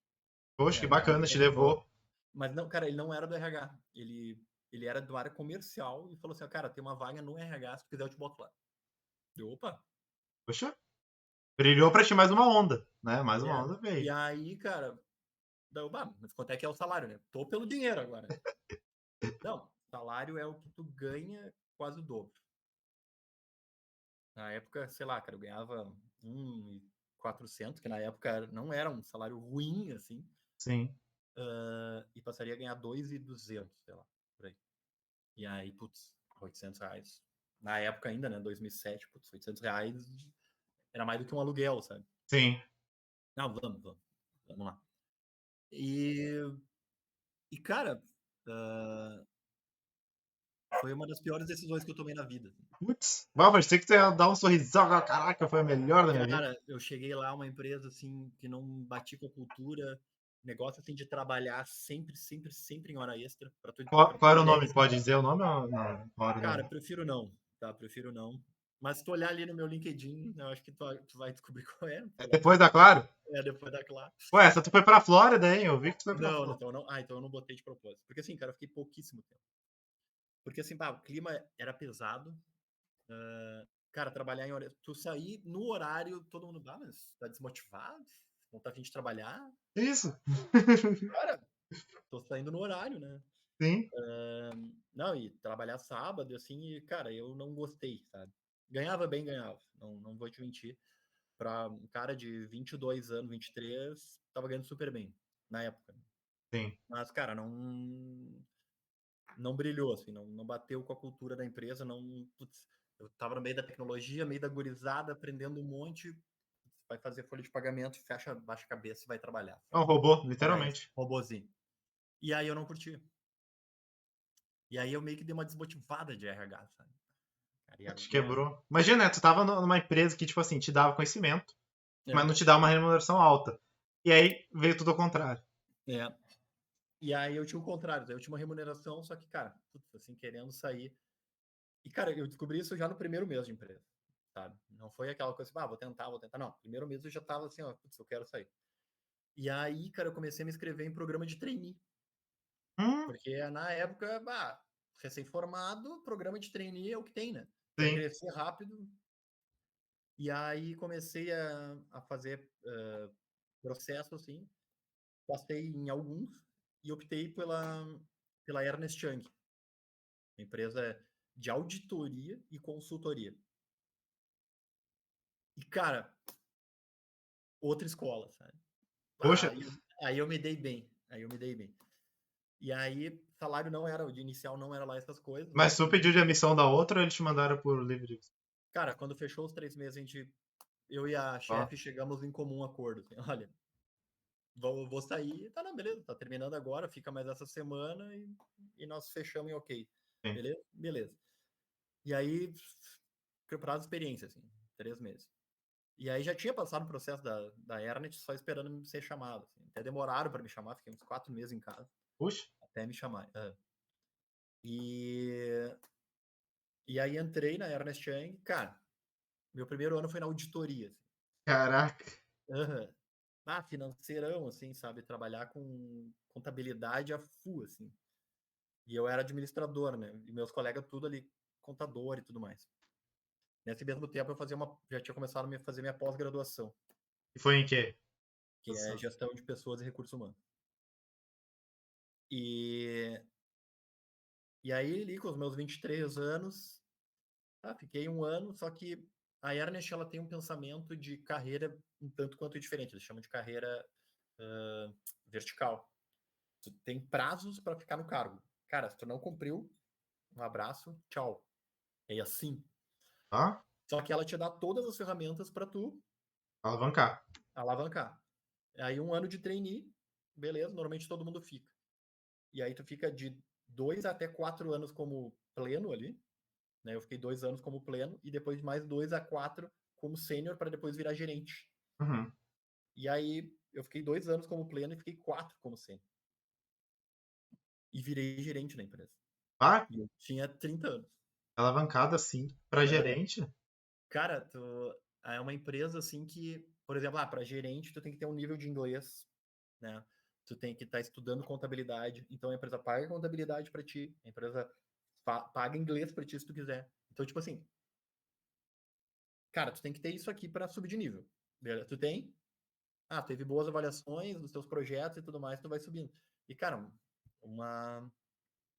Poxa, que A gente bacana, te levou. Mas não, cara, ele não era do RH. Ele era do área comercial e falou assim, cara, tem uma vaga no RH, se tu quiser eu te boto lá. Opa! Poxa, brilhou pra ti mais uma onda, né? Mais uma onda E veio. aí, cara, mas quanto é que é o salário, né? Tô pelo dinheiro agora. Não, salário é o que tu ganha quase o dobro. Na época, sei lá, cara, eu ganhava 1.400, que na época não era um salário ruim, assim, Sim. e passaria a ganhar 2.200, sei lá, por aí. E aí, putz, R$ 800. Na época ainda, né, 2007, putz, R$ 800 era mais do que um aluguel, sabe? Sim. Não, vamos lá. E cara, foi uma das piores decisões que eu tomei na vida. Putz, parecia que tu ia dar um sorrisão. Caraca, foi a melhor da minha vida. Cara, eu cheguei lá, uma empresa assim, que não bati com a cultura, negócio assim de trabalhar sempre, sempre, sempre em hora extra. Pra tu Qual ter era o ideia, nome? assim. Pode dizer o nome ou não? Claro, Cara, não. prefiro não, tá? Prefiro não. Mas se tu olhar ali no meu LinkedIn, eu acho que tu vai descobrir qual é. É Foi lá depois da Claro? depois da Claro. Ué, essa tu foi pra Flórida, hein? Eu vi que tu foi pra Não, Flórida. então não. Então eu não botei de propósito. Porque assim, cara, eu fiquei pouquíssimo tempo. Porque assim, o clima era pesado. Cara, trabalhar em horário. Tu sair no horário, todo mundo, mas tá desmotivado? Não tá a fim de trabalhar? Isso. Cara, tô saindo no horário, né? Sim, Não, e trabalhar sábado, assim, e, cara, eu não gostei, sabe? Ganhava bem, ganhava. Não vou te mentir. Pra um cara de 22 anos, 23, tava ganhando super bem na época. sim. Mas, cara, não brilhou, assim, não bateu com a cultura da empresa, não. Putz, eu tava no meio da tecnologia, meio da gurizada, aprendendo um monte. Vai fazer folha de pagamento, fecha, baixa a cabeça e vai trabalhar. É um Sabe? robô, Era isso, literalmente. robozinho. E aí eu não curti. E aí eu meio que dei uma desmotivada de RH, sabe? Cara, Te e a- quebrou. Imagina, né? Tu tava numa empresa que, tipo assim, te dava conhecimento, mas é, não te dava uma remuneração alta. E aí veio tudo ao contrário. é. E aí eu tinha o contrário, eu tinha uma remuneração, só que, cara, putz, assim, querendo sair. E, cara, eu descobri isso já no primeiro mês de empresa, sabe? Não foi aquela coisa assim, vou tentar, vou tentar. Não, primeiro mês eu já tava assim, ó, putz, eu quero sair. E aí, cara, eu comecei a me inscrever em programa de trainee. Hum, Porque na época, recém-formado, programa de trainee é o que tem, né? Quer sim. crescer rápido. E aí comecei a fazer processo, assim. Passei em alguns e optei pela Ernest Young, empresa de auditoria e consultoria. E, cara, outra escola, sabe? Poxa, Aí eu me dei bem. Aí eu me dei bem. E aí, salário não era, de inicial não era lá essas coisas, mas mas, tu pediu de admissão da outra ou eles te mandaram por livre? cara, quando fechou os 3 meses, eu e a Ó, chefe chegamos em comum acordo. Assim, olha, vou sair, tá, não, beleza, tá terminando agora, fica mais essa semana e nós fechamos em ok. sim. Beleza? Beleza. E aí, preparado experiência, assim, 3 meses. E aí já tinha passado o processo da Ernest, só esperando ser chamado. Assim. Até demoraram para me chamar, fiquei uns 4 meses em casa, Puxa, até me chamar. E, e aí entrei na Ernest Young, cara, meu primeiro ano foi na auditoria. Assim. caraca. Uhum. Financeirão, assim, sabe? Trabalhar com contabilidade a full, assim. E eu era administrador, né? E meus colegas tudo ali, contador e tudo mais. Nesse mesmo tempo eu já tinha começado a fazer minha pós-graduação, E foi em quê? que é gestão de pessoas e recursos humanos. E, e aí, ali, com os meus 23 anos, fiquei um ano, só que a Ernest, ela tem um pensamento de carreira um tanto quanto diferente. Eles chamam de carreira vertical. Tu tem prazos para ficar no cargo. Cara, se tu não cumpriu, um abraço, tchau. É assim. Ó, Só que ela te dá todas as ferramentas para tu alavancar. alavancar. Aí um ano de trainee, beleza, normalmente todo mundo fica. E aí tu fica de 2 até 4 anos como pleno ali, né? Eu fiquei 2 anos como pleno e depois de mais 2 a 4 como sênior para depois virar gerente. Uhum. E aí eu fiquei 2 anos como pleno e fiquei 4 como sênior. E virei gerente na empresa. Ah, E eu tinha 30 anos. alavancada sim. Pra Uhum. gerente? Cara, é uma empresa assim que, por exemplo, para gerente tu tem que ter um nível de inglês, né? Tu tem que estar estudando contabilidade. Então a empresa paga contabilidade para ti, a empresa paga inglês para ti se tu quiser. Então, tipo assim, cara, tu tem que ter isso aqui para subir de nível. Beleza? Tu tem? Teve boas avaliações dos teus projetos e tudo mais, tu vai subindo. E, cara, uma,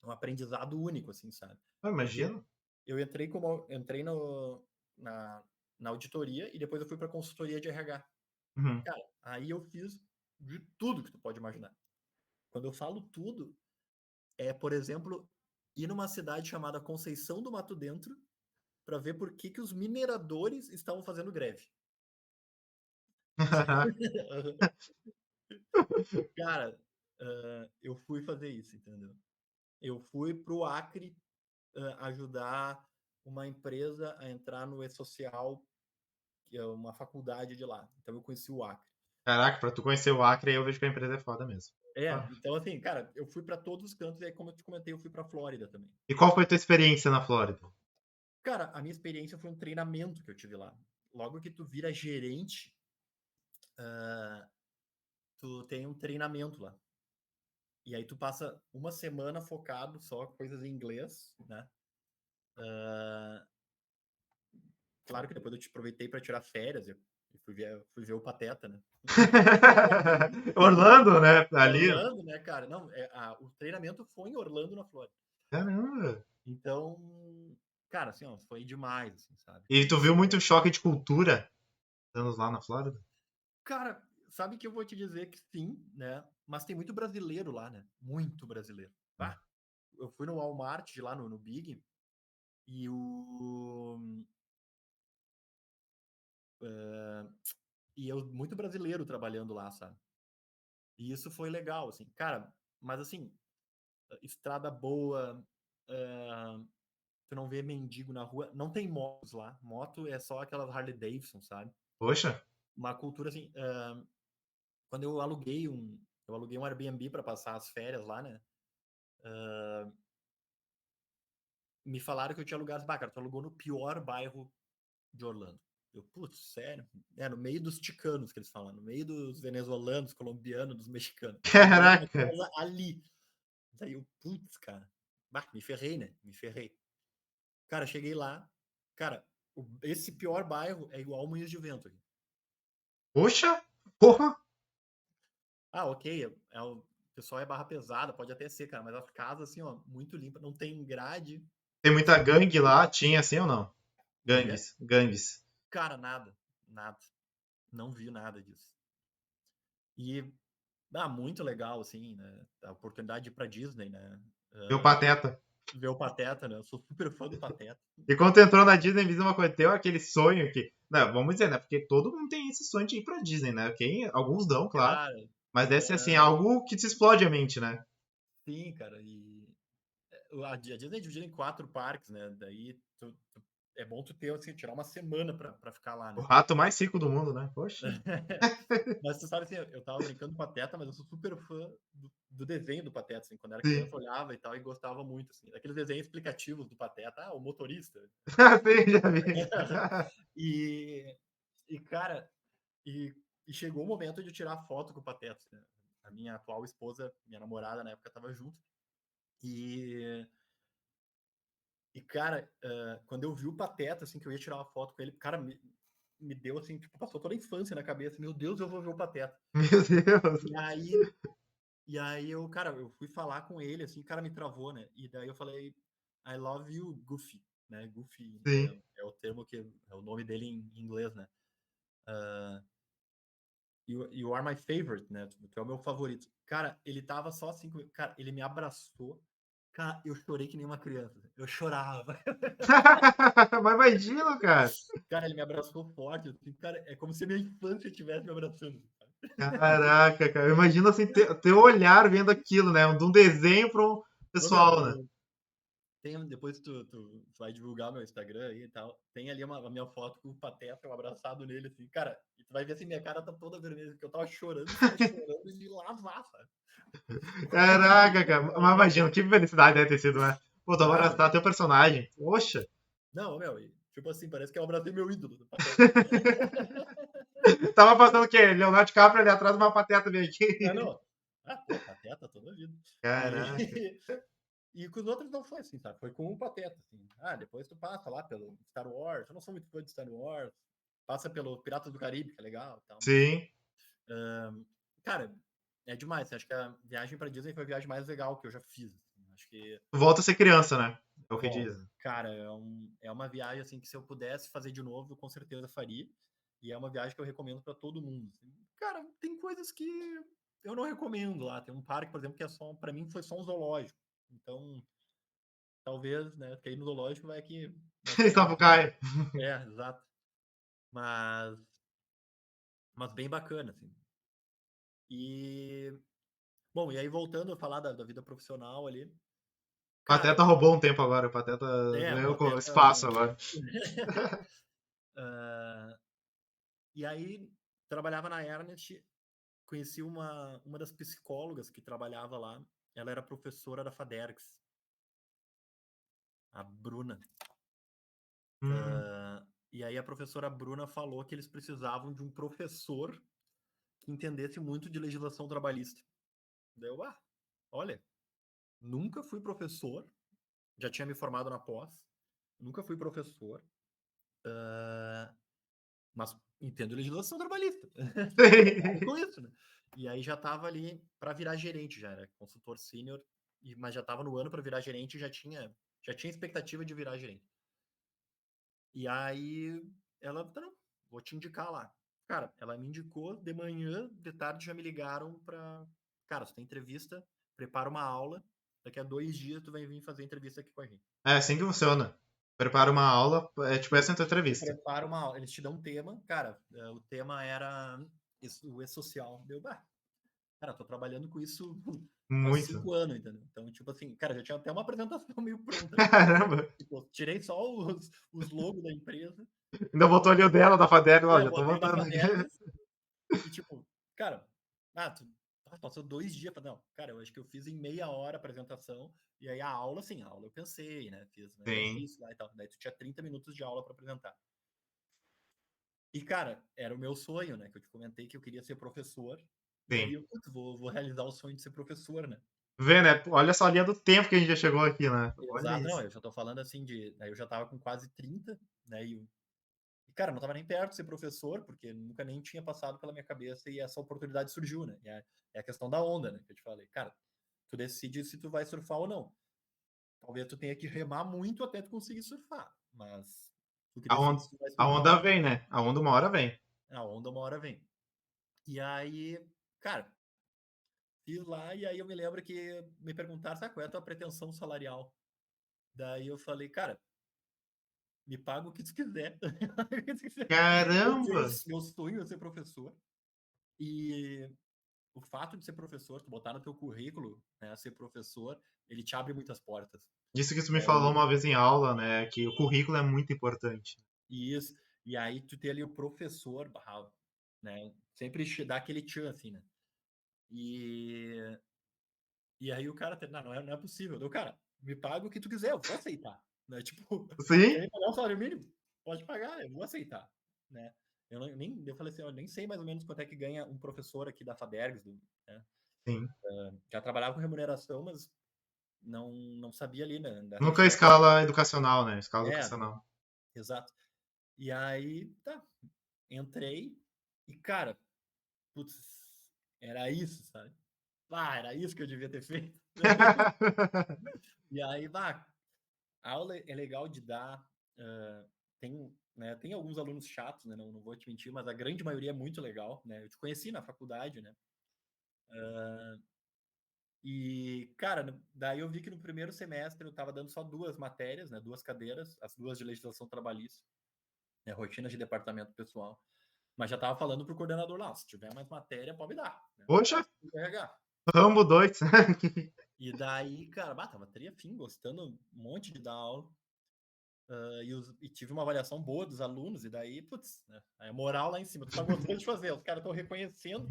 um aprendizado único, assim, sabe? Eu Porque imagino. eu entrei na auditoria e depois eu fui para consultoria de RH. Uhum. Cara, aí eu fiz de tudo que tu pode imaginar. Quando eu falo tudo, por exemplo, ir numa cidade chamada Conceição do Mato Dentro para ver por que os mineradores estavam fazendo greve. Cara, eu fui fazer isso, entendeu? Eu fui pro Acre ajudar uma empresa a entrar no E-Social, que é uma faculdade de lá. Então eu conheci o Acre. Caraca, pra tu conhecer o Acre, aí eu vejo que a empresa é foda mesmo. Ah. Então assim, cara, eu fui para todos os cantos e aí, como eu te comentei, eu fui para Flórida também. E qual foi a tua experiência na Flórida? Cara, a minha experiência foi um treinamento que eu tive lá. Logo que tu vira gerente, tu tem um treinamento lá. E aí tu passa uma semana focado só coisas em inglês, né? claro que depois eu te aproveitei para tirar férias e fui ver o Pateta, né? Orlando, né? Ali. Orlando, né, cara? Não, o treinamento foi em Orlando, na Flórida. Caramba. Então, cara, assim, ó, foi demais, assim, sabe? E tu viu muito choque de cultura anos lá na Flórida? Cara, sabe que eu vou te dizer que sim, né? Mas tem muito brasileiro lá, né? Muito brasileiro. Ah, eu fui no Walmart de lá no Big e muito brasileiro trabalhando lá, sabe? E isso foi legal, assim, cara. Mas assim, estrada boa, ah, tu não vê mendigo na rua, não tem motos lá. Moto é só aquelas Harley Davidson, sabe? Poxa. Uma cultura assim. Quando eu aluguei um Airbnb para passar as férias lá, né? Me falaram que eu tinha alugado. Bah, cara, tu alugou no pior bairro de Orlando. Eu, putz, sério? No meio dos ticanos que eles falam, no meio dos venezuelanos, colombianos, dos mexicanos. Tu alugou uma Caraca. casa ali. Daí eu, putz, cara. Bah, me ferrei, né? Me ferrei. Cara, cheguei lá. Cara, esse pior bairro é igual Moinhos de Vento aqui. Poxa. Porra. Ah, ok. O pessoal é barra pesada, pode até ser, cara, mas as casas, assim, ó, muito limpa, não tem grade. Tem muita gangue lá? Tinha assim ou não? O quê? Gangues. Gangues. Cara, nada. Nada. Não vi nada disso. E, muito legal, assim, né? A oportunidade de ir pra Disney, né? Viu Pateta. Ver o Pateta, né? Eu sou super fã do Pateta. E quando tu entrou na Disney, me diz uma coisa, teu aquele sonho que. Não, vamos dizer, né? Porque todo mundo tem esse sonho de ir pra Disney, né? Alguns dão, claro. Cara, Mas deve ser assim, algo que te explode a mente, né? sim, cara. E a Disney é dividida em 4 parques, né? Daí é bom tu ter, assim, tirar uma semana pra ficar lá, O né? rato mais rico do mundo, né? Poxa. Mas tu sabe assim, eu tava brincando do Pateta, mas eu sou super fã do desenho do Pateta, assim, quando era Sim. criança eu olhava e tal e gostava muito, assim, daqueles desenhos explicativos do Pateta, o motorista. Sim, já vi. e, cara, e chegou o momento de tirar foto com o Pateta, né? A minha atual esposa, minha namorada na época, tava junto. E, cara, quando eu vi o Pateta, assim, que eu ia tirar uma foto com ele, cara, me deu, assim, tipo, passou toda a infância na cabeça. Meu Deus, eu vou ver o Pateta. Meu Deus. E aí, eu, cara, eu fui falar com ele, assim, o cara me travou, né? E daí eu falei, I love you, Goofy, né? Goofy Sim. é o termo que é o nome dele em inglês, né? You are my favorite, né? Tu é o meu favorito. Cara, ele tava só assim, cara, ele me abraçou. Cara, eu chorei que nem uma criança. Eu chorava. Mas imagina, cara. Cara, ele me abraçou forte. Assim, cara, é como se a minha infância estivesse me abraçando. Caraca, cara. Imagina assim, teu olhar vendo aquilo, né? De um desenho para um Ô, meu, pessoal, né? depois tu vai divulgar meu Instagram aí e tal. Tem ali a minha foto com o Pateta, eu abraçado nele, assim, cara. E tu vai ver assim, minha cara tá toda vermelha, porque eu tava chorando, só chorando de lavar, sabe? Caraca, cara. Mas imagina, que felicidade deve ter sido, né? Pô, tu Ah, abraçar teu personagem. Poxa. não, meu, tipo assim, parece que eu abracei meu ídolo do Pateta. Tava passando o quê? Leonardo DiCaprio ali atrás de uma pateta bem Ah, aqui. não. Pô, Pateta toda a vida. Caraca. E, e com os outros não foi assim, sabe? Foi com o Pateta, assim. Depois tu passa lá pelo Star Wars. Eu não sou muito fã de Star Wars. Passa pelo Piratas do Caribe, que é legal e tal. Mas, Sim. cara, é demais. Acho que a viagem pra Disney foi a viagem mais legal que eu já fiz. Assim. Acho que Volta a ser criança, né? É o que volta. diz. Cara, é uma viagem assim que se eu pudesse fazer de novo, eu com certeza faria. E é uma viagem que eu recomendo para todo mundo. Assim. Cara, tem coisas que eu não recomendo lá. Tem um parque, por exemplo, que é só, para mim, foi só um zoológico. Então, talvez, né? Porque aí no zoológico vai que mais caro. Sapucaia. Exato. Mas, bem bacana, assim. E, bom, e aí voltando a falar da vida profissional ali, cara, Pateta roubou um tempo agora. O Pateta o ganhou Pateta. espaço agora. Ah, e aí, trabalhava na Ernest, conheci uma das psicólogas que trabalhava lá. Ela era professora da Fadergs, a Bruna. Hum. E aí a professora Bruna falou que eles precisavam de um professor que entendesse muito de legislação trabalhista. Daí eu, olha, nunca fui professor, já tinha me formado na pós, nunca fui professor, Mas entendo legislação trabalhista. Com isso, né? E aí já tava ali para virar gerente, já era consultor sênior, mas já tava no ano para virar gerente e já tinha expectativa de virar gerente. E aí ela, tá, não, vou te indicar lá. Cara, ela me indicou de manhã, de tarde já me ligaram pra. Cara, você tem entrevista, prepara uma aula, daqui a 2 dias tu vai vir fazer entrevista aqui com a gente. É assim que funciona. Prepara uma aula, é tipo essa tua entrevista. Prepara uma aula, eles te dão um tema, cara, o tema era o E-Social. Deu, cara, tô trabalhando com isso há Muito. 5 anos, entendeu? Então, tipo assim, cara, já tinha até uma apresentação meio pronta. Caramba. Tipo, tirei só os logos da empresa, Ainda botou ali o dela da Fadel, ó, já tô botei da botando aqui. Fadergs e, tipo, cara, passou 2 dias. Não, cara, eu acho que eu fiz em meia hora a apresentação. E aí a aula, assim, a aula eu pensei, né? Fiz um Sim, exercício lá e tal. Daí tu tinha 30 minutos de aula para apresentar. E, cara, era o meu sonho, né? Que eu te comentei que eu queria ser professor. E aí sim. eu, putz, vou realizar o sonho de ser professor, né? Vê, né? Olha só a linha do tempo que a gente já chegou aqui, né? Olha Exato, não, isso. eu já tô falando assim de. Aí eu já tava com quase 30, né? E, cara, não tava nem perto de ser professor, porque nunca nem tinha passado pela minha cabeça e essa oportunidade surgiu, né? É a questão da onda, né? Que eu te falei. Cara, tu decide se tu vai surfar ou não. Talvez tu tenha que remar muito até tu conseguir surfar, mas tu que A decide onda, se tu vai a surfar ou onda não. vem, né? A onda uma hora vem. A onda uma hora vem. E aí, cara, fiz lá e aí eu me lembro que me perguntaram, sabe qual é a tua pretensão salarial? Daí eu falei, cara, me paga o que tu quiser. Porque Caramba! meu sonho é ser professor. E o fato de ser professor, tu botar no teu currículo, né, ser professor, ele te abre muitas portas. Disso que tu me É, falou uma vez em aula, né? Que o currículo é muito importante. e isso. E aí tu ter ali o professor, né, sempre te dá aquele tchan, assim, né? E, e aí o cara, não é possível. Eu, cara, me paga o que tu quiser, eu vou aceitar. Né? Tipo, Sim? quer pagar o salário mínimo? Pode pagar, eu vou aceitar. Né? Eu falei assim, eu nem sei mais ou menos quanto é que ganha um professor aqui da Fadergs, né? Sim. Já trabalhava com remuneração, mas não sabia ali, né, da Nunca a região. escala educacional, né? Escala É, educacional. exato. E aí, tá, entrei e, cara, putz, era isso, sabe? Era isso que eu devia ter feito. E aí, a aula é legal de dar. Tem alguns alunos chatos, né? Não vou te mentir, mas a grande maioria é muito legal, né? Eu te conheci na faculdade, né? E, cara, daí eu vi que no primeiro semestre eu estava dando só 2 matérias, né? 2 cadeiras, as 2 de legislação trabalhista, né? Rotinas de departamento pessoal. Mas já estava falando pro coordenador lá, se tiver mais matéria, pode me dar, né? Poxa, Pode encarregar. Rambo 2. E daí, cara, tava triafim, gostando um monte de dar aula. E tive uma avaliação boa dos alunos, e daí, putz, né? Aí a moral lá em cima, tu tá gostando de fazer, os caras estão reconhecendo,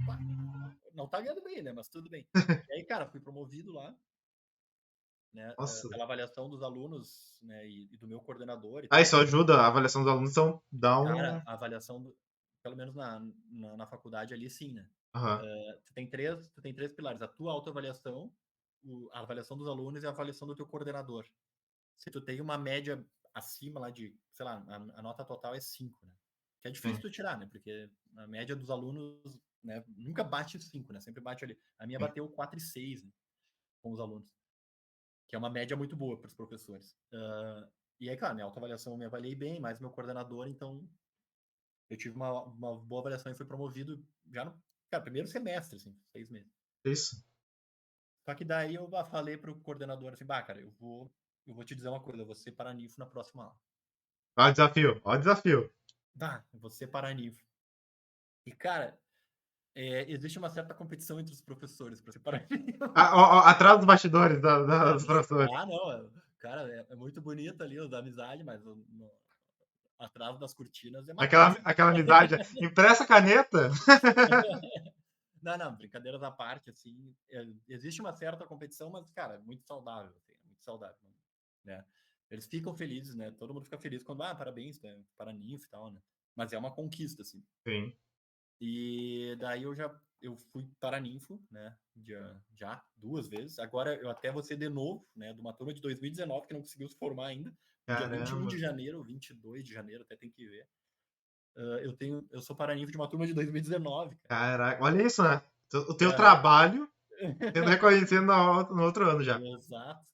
não tá ganhando bem, né? Mas tudo bem. E aí, cara, fui promovido lá, né? Nossa. Pela avaliação dos alunos, né? E do meu coordenador e Ah, tal. isso ajuda a avaliação dos alunos, então dá Cara, um. a avaliação, pelo menos na faculdade ali, sim, né? Aham, Tu tem três pilares: a tua autoavaliação, a avaliação dos alunos e a avaliação do teu coordenador. Se tu tem uma média acima lá de, sei lá, a nota total é 5, né? Que é difícil sim, tu tirar, né? Porque a média dos alunos, né, nunca bate 5, né? Sempre bate ali. A minha sim. bateu 4,6, né, com os alunos, que é uma média muito boa para os professores. E aí, claro, minha autoavaliação eu me avaliei bem, mais meu coordenador, então eu tive uma boa avaliação e fui promovido já no, cara, primeiro semestre, assim, 6 meses. Isso. Só que daí eu falei pro coordenador assim, cara, eu vou te dizer uma coisa, eu vou ser paranifo na próxima aula. Olha o desafio, olha o desafio. Eu vou ser paranifo. E, cara, existe uma certa competição entre os professores para ser paranifo. Ah, ó, ó, atrás dos bastidores dos professores. Não, cara, é muito bonito ali o da amizade, mas atrás das cortinas é Aquela, matança. aquela amizade. Impressa caneta? Não, brincadeiras à parte, assim, existe uma certa competição, mas, cara, é muito saudável, assim, é muito saudável, né? Eles ficam felizes, né? Todo mundo fica feliz quando, parabéns, né? Paraninfo e tal, né? Mas é uma conquista, assim. Sim. E daí eu fui paraninfo, né? Já 2 vezes. Agora eu até vou ser de novo, né? De uma turma de 2019 que não conseguiu se formar ainda. Dia 21 de Caramba. janeiro, 22 de janeiro, até tem que ver. Eu sou paraninfo de uma turma de 2019, cara. Caraca, olha isso, né? O teu Aham. trabalho sendo reconhecido no outro ano já. Exato.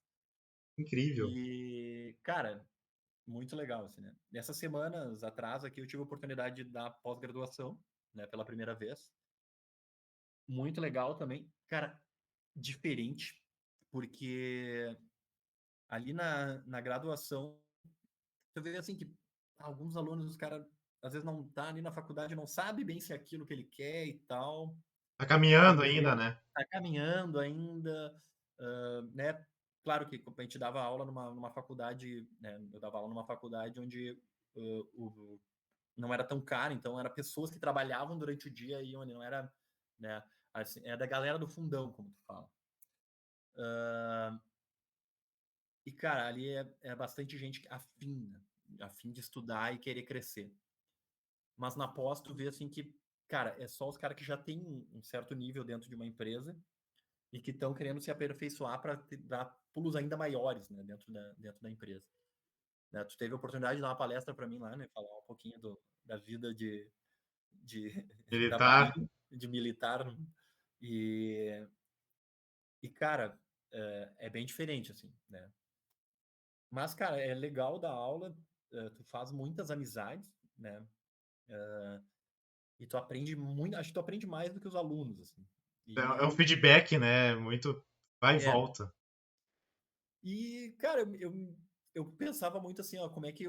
Incrível. E, cara, muito legal, assim, né? Nessas semanas atrás aqui eu tive a oportunidade de dar pós-graduação, né, pela primeira vez. Muito legal também. Cara, diferente, porque ali na graduação, você vê assim que alguns alunos, os caras, às vezes não tá ali na faculdade, não sabe bem se é aquilo que ele quer e tal. Tá Às caminhando ainda, vezes né? tá caminhando ainda, né? Claro que a gente dava aula numa faculdade, né? Eu dava aula numa faculdade onde não era tão caro, então era pessoas que trabalhavam durante o dia e onde não era, né? Assim, é da galera do fundão, como tu fala. E, cara, ali é bastante gente afim de estudar e querer crescer. Mas na pós, tu vê assim que, cara, é só os caras que já têm um certo nível dentro de uma empresa e que estão querendo se aperfeiçoar para dar pulos ainda maiores, né, dentro da empresa. Né, tu teve a oportunidade de dar uma palestra para mim lá, né, falar um pouquinho da vida de da Militar. Marinha, de militar, e, e cara, é bem diferente, assim, né? Mas, cara, é legal dar aula, tu faz muitas amizades, né? E tu aprende muito, acho que tu aprende mais do que os alunos, assim. É um E, feedback, né? Muito vai e é, volta. cara, eu pensava muito assim, ó, como é que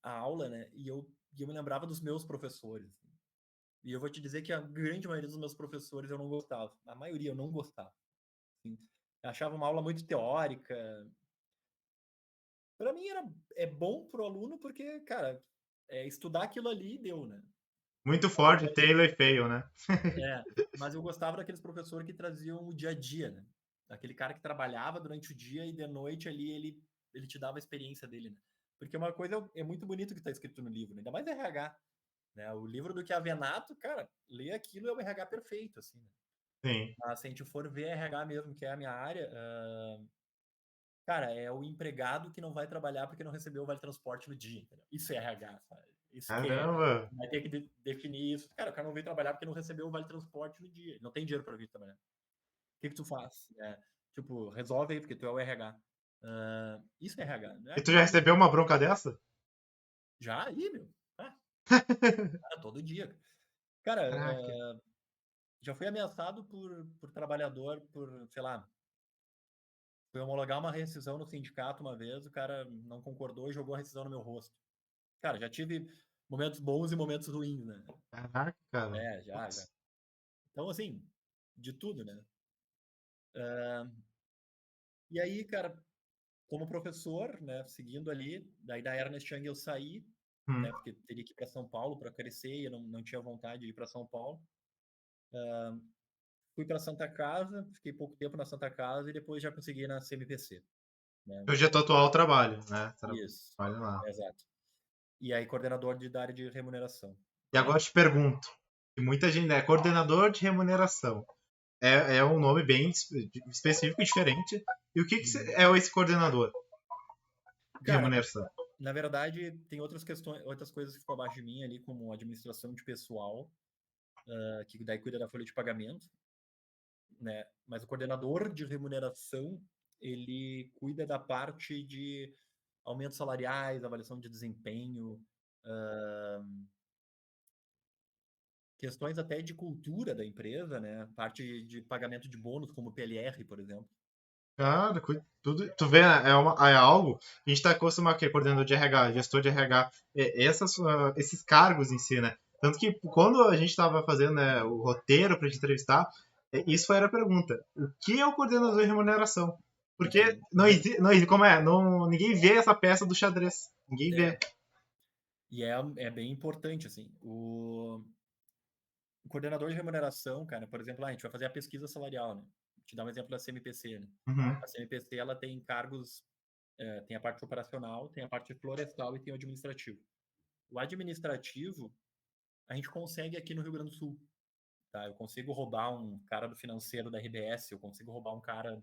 a aula, né? E eu me lembrava dos meus professores, assim. E eu vou te dizer que a grande maioria dos meus professores eu não gostava. A maioria eu não gostava. Assim. Eu achava uma aula muito teórica. Para mim é bom pro aluno porque, cara, estudar aquilo ali deu, né? Muito forte, Mas, Taylor e Fail, né? mas eu gostava daqueles professores que traziam o dia a dia, né? Aquele cara que trabalhava durante o dia e de noite ali ele te dava a experiência dele, né? Porque uma coisa é muito bonito que está escrito no livro, né? Ainda mais RH, né? O livro do Chiavenato, cara, ler aquilo é o RH perfeito, assim, né? Sim. Mas se a gente for ver RH mesmo, que é a minha área, cara, é o empregado que não vai trabalhar porque não recebeu o vale transporte no dia, entendeu? Isso é RH, sabe? Isso que Caramba. vai ter que definir isso. Cara, o cara não veio trabalhar porque não recebeu o vale transporte no dia. Ele não tem dinheiro para vir trabalhar. O que que tu faz? Tipo, resolve aí, porque tu é o RH. Isso é RH. Não é E tu já aquele. recebeu uma bronca dessa? Já aí, meu. Ah, cara, todo dia. Cara, Caraca. já fui ameaçado por trabalhador, por, sei lá, fui homologar uma rescisão no sindicato uma vez, o cara não concordou e jogou a rescisão no meu rosto. Cara, já tive momentos bons e momentos ruins, né? Caraca, cara. Já. Putz. Então, assim, de tudo, né? E aí, cara, como professor, né, seguindo ali, daí da Ernest Young eu saí, Hum. né, porque teria que ir para São Paulo para crescer e eu não tinha vontade de ir para São Paulo. Fui para Santa Casa, fiquei pouco tempo na Santa Casa e depois já consegui na CMPC, né? Hoje é teu atual trabalho, né? Isso, Trabalha lá. exato. E aí, coordenador da área de remuneração. E agora Né? eu te pergunto, que muita gente é coordenador de remuneração. É um nome bem específico e diferente. E o que, Uhum. é esse coordenador de Cara, remuneração? na verdade, tem outras questões, outras coisas que ficam abaixo de mim ali, como administração de pessoal, que daí cuida da folha de pagamento, né? Mas o coordenador de remuneração, ele cuida da parte de aumentos salariais, avaliação de desempenho, questões até de cultura da empresa, né? Parte de pagamento de bônus, como o PLR, por exemplo. Cara, tudo, tu vê, né, é algo que a gente está acostumado aqui, coordenador de RH, gestor de RH, esses cargos em si, né? Tanto que quando a gente estava fazendo, né, o roteiro para te entrevistar, isso era a pergunta: o que é o coordenador de remuneração? Porque Uhum. como é, não, ninguém vê essa peça do xadrez, ninguém É, vê. e é bem importante, assim. O coordenador de remuneração, cara, por exemplo, a gente vai fazer a pesquisa salarial, né? Vou te dar um exemplo da CMPC, né? Uhum. A CMPC, ela tem cargos, tem a parte operacional, tem a parte florestal e tem o administrativo. O administrativo, a gente consegue aqui no Rio Grande do Sul. tá? Eu consigo roubar um cara do financeiro da RBS, eu consigo roubar um cara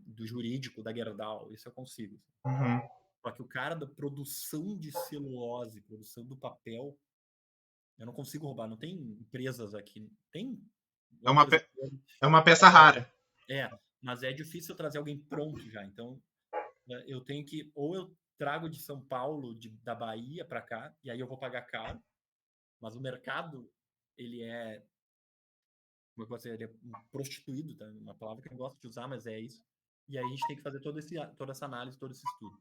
do jurídico da Gerdau, isso eu consigo. Uhum. Só que o cara da produção de celulose, produção do papel, eu não consigo roubar. Não tem empresas aqui. Tem É uma, outras pe- empresas. é uma peça rara. Mas é difícil trazer alguém pronto já. Então, eu tenho que. Ou eu trago de São Paulo, da Bahia para cá, e aí eu vou pagar caro. Mas o mercado, ele é. Como é que eu posso dizer? Ele é prostituído, tá? Uma palavra que eu não gosto de usar, mas é isso. E aí a gente tem que fazer toda essa análise, todo esse estudo.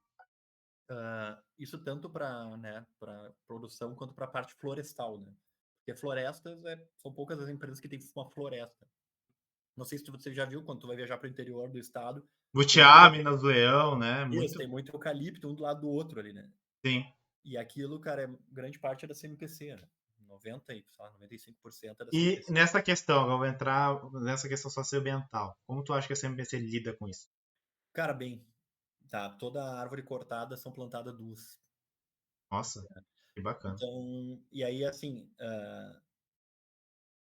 Isso tanto para, né, para produção quanto para a parte florestal, né? Porque florestas são poucas as empresas que têm uma floresta. Não sei se você já viu quando tu vai viajar para o interior do estado, tem Butiá, muito, Minas do Leão, né? isso, Muito. tem muito eucalipto um do lado do outro ali, né? Sim. E aquilo, cara, grande parte é da CMPC, né? 95% é da E CMPC. nessa questão, eu vou entrar nessa questão socioambiental. Como tu acha que a CMPC lida com isso? Cara, bem, tá, toda árvore cortada são plantadas duas. Nossa, que bacana. Então, e aí, assim,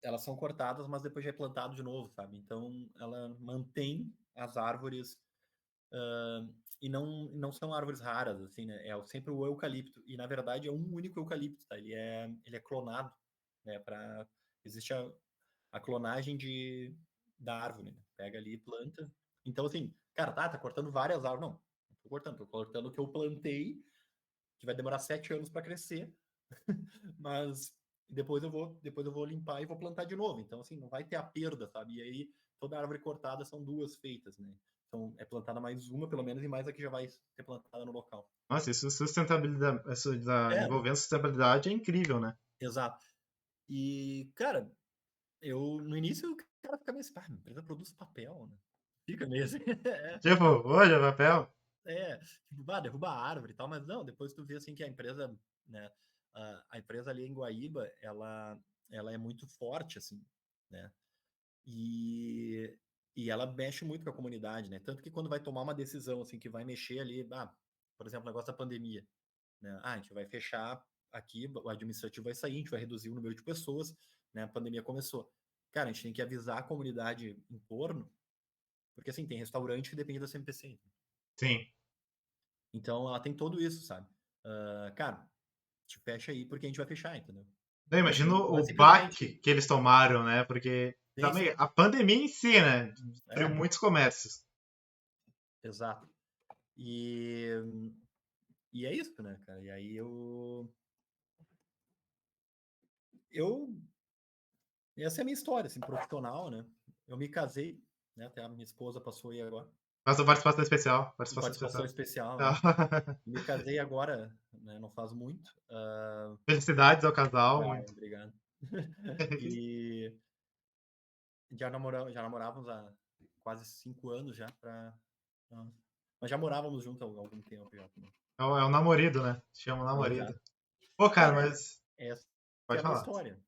elas são cortadas, mas depois já é plantado de novo, sabe? Então, ela mantém as árvores e não são árvores raras, assim, né? É sempre o eucalipto. E, na verdade, é um único eucalipto, tá? Ele é clonado, né? Existe a clonagem da árvore, né? Pega ali e planta. Então, assim, cara, tá cortando várias árvores. Não tô cortando o que eu plantei, que vai demorar 7 anos para crescer, mas depois eu vou limpar e vou plantar de novo. Então, assim, não vai ter a perda, sabe? E aí, toda árvore cortada são duas feitas, né? Então, é plantada mais uma, pelo menos, e mais a que já vai ser plantada no local. Nossa, isso sustentabilidade, isso É, envolvendo sustentabilidade é incrível, né? exato. E, cara, no início, o cara fica meio assim, a empresa produz papel, né? Fica meio assim. Tipo, hoje papel. Tipo, derruba a árvore e tal, mas não, depois tu vê assim que a empresa, né, a empresa ali em Guaíba, ela é muito forte, assim, né, e, e ela mexe muito com a comunidade, né, tanto que quando vai tomar uma decisão, assim, que vai mexer ali, por exemplo, o negócio da pandemia, né, a gente vai fechar aqui, o administrativo vai sair, a gente vai reduzir o número de pessoas, né, a pandemia começou. Cara, a gente tem que avisar a comunidade em torno, porque, assim, tem restaurante que depende da CMPC. Sim. Então, ela tem tudo isso, sabe? Cara, te fecha aí porque a gente vai fechar, entendeu? Eu Então, imagino assim, não é o simplesmente. baque que eles tomaram, né? Porque Sim, também sim. a pandemia em si, né? Destruiu É, muitos comércios. exato. E, e é isso, né, cara? E aí eu. Essa é a minha história, assim, profissional, né? Eu me casei, né? Até a minha esposa passou aí agora. Mas a participação especial. Participação Participação especial. especial, né? Me casei agora, né? Não faz muito. Felicidades ao casal. Muito. Obrigado. E já namorávamos há quase 5 anos já mas já morávamos juntos há algum tempo já também. É o namorido, né? Chama o namorido. Exato. Pô, cara, Cara, mas. essa é Pode a minha falar. história.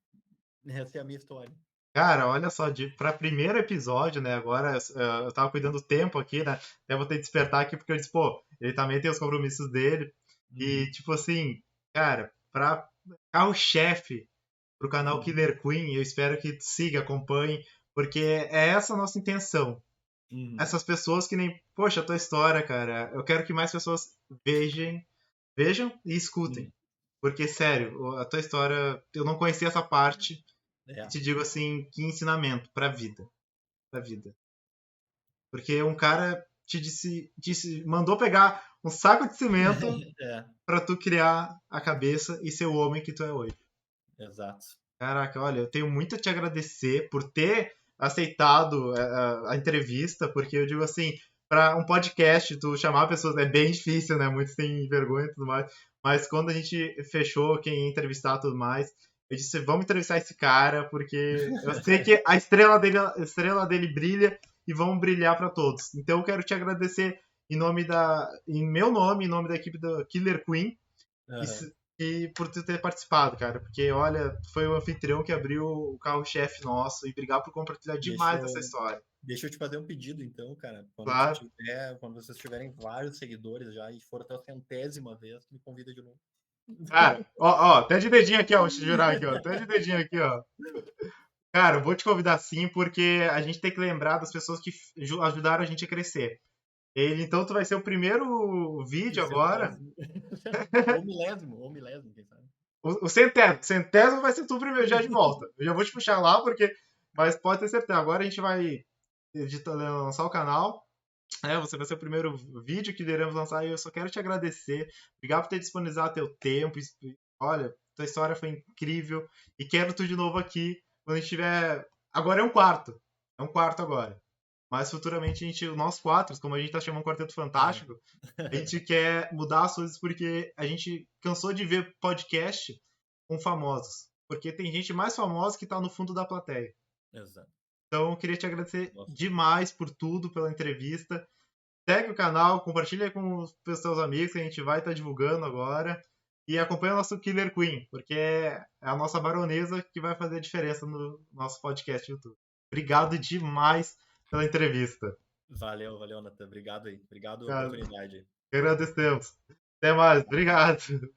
Essa é a minha história. Cara, olha só, pra primeiro episódio, né? Agora eu tava cuidando do tempo aqui, né? Até vou ter que despertar aqui porque eu disse, pô, ele também tem os compromissos dele. E, Uhum. tipo assim, cara, pra carro-chefe pro canal Killer Queen, eu espero que siga, acompanhe, porque é essa a nossa intenção. Uhum. Essas pessoas que nem, poxa, a tua história, cara, eu quero que mais pessoas vejam e escutem. Uhum. Porque, sério, a tua história, eu não conhecia essa parte, e É. te digo assim, que ensinamento pra vida. Pra vida. Porque um cara mandou pegar um saco de cimento É, pra tu criar a cabeça e ser o homem que tu é hoje. exato. Caraca, olha, eu tenho muito a te agradecer por ter aceitado a entrevista, porque eu digo assim, para um podcast, tu chamar pessoas é bem difícil, né? Muitos têm vergonha e tudo mais. Mas quando a gente fechou quem ia entrevistar e tudo mais, eu disse, vamos entrevistar esse cara, porque eu sei que a estrela dele brilha e vão brilhar para todos. Então eu quero te agradecer em meu nome, em nome da equipe da Killer Queen, e, Aham. e por tu ter participado, cara. Porque, olha, foi o anfitrião que abriu o carro-chefe nosso e obrigado por compartilhar Deixa demais essa eu, história. deixa eu te fazer um pedido, então, cara. Claro. Quando vocês tiverem vários seguidores já e for até a 100ª vez, tu me convida de novo. Cara, ó, até de dedinho aqui, ó, vou te jurar aqui, ó, até de dedinho aqui, ó. Cara, eu vou te convidar sim, porque a gente tem que lembrar das pessoas que ajudaram a gente a crescer. Então, tu vai ser o primeiro E vídeo o agora. centésimo. Ou milésimo, quem sabe? O centésimo vai ser tu primeiro já de volta. Eu já vou te puxar lá, porque. Mas pode ter certeza. Agora a gente vai lançar o canal. Você vai ser o primeiro vídeo que iremos lançar e eu só quero te agradecer. Obrigado por ter disponibilizado teu tempo. Olha, tua história foi incrível. E quero tu de novo aqui quando a gente tiver. Agora é um quarto. É um quarto agora. Mas futuramente nós quatro, como a gente tá chamando Quarteto É. Fantástico, a gente quer mudar as coisas porque a gente cansou de ver podcast com famosos. Porque tem gente mais famosa que tá no fundo da plateia. Exato. Então eu queria te agradecer Nossa. demais por tudo, pela entrevista. Segue o canal, compartilha com os seus amigos que a gente vai estar divulgando agora. E acompanha o nosso Killer Queen, porque é a nossa baronesa que vai fazer a diferença no nosso podcast YouTube. Obrigado demais pela entrevista. Valeu, Nathan. Obrigado aí. Obrigado pela Cara, oportunidade. agradecemos. Até mais. Obrigado.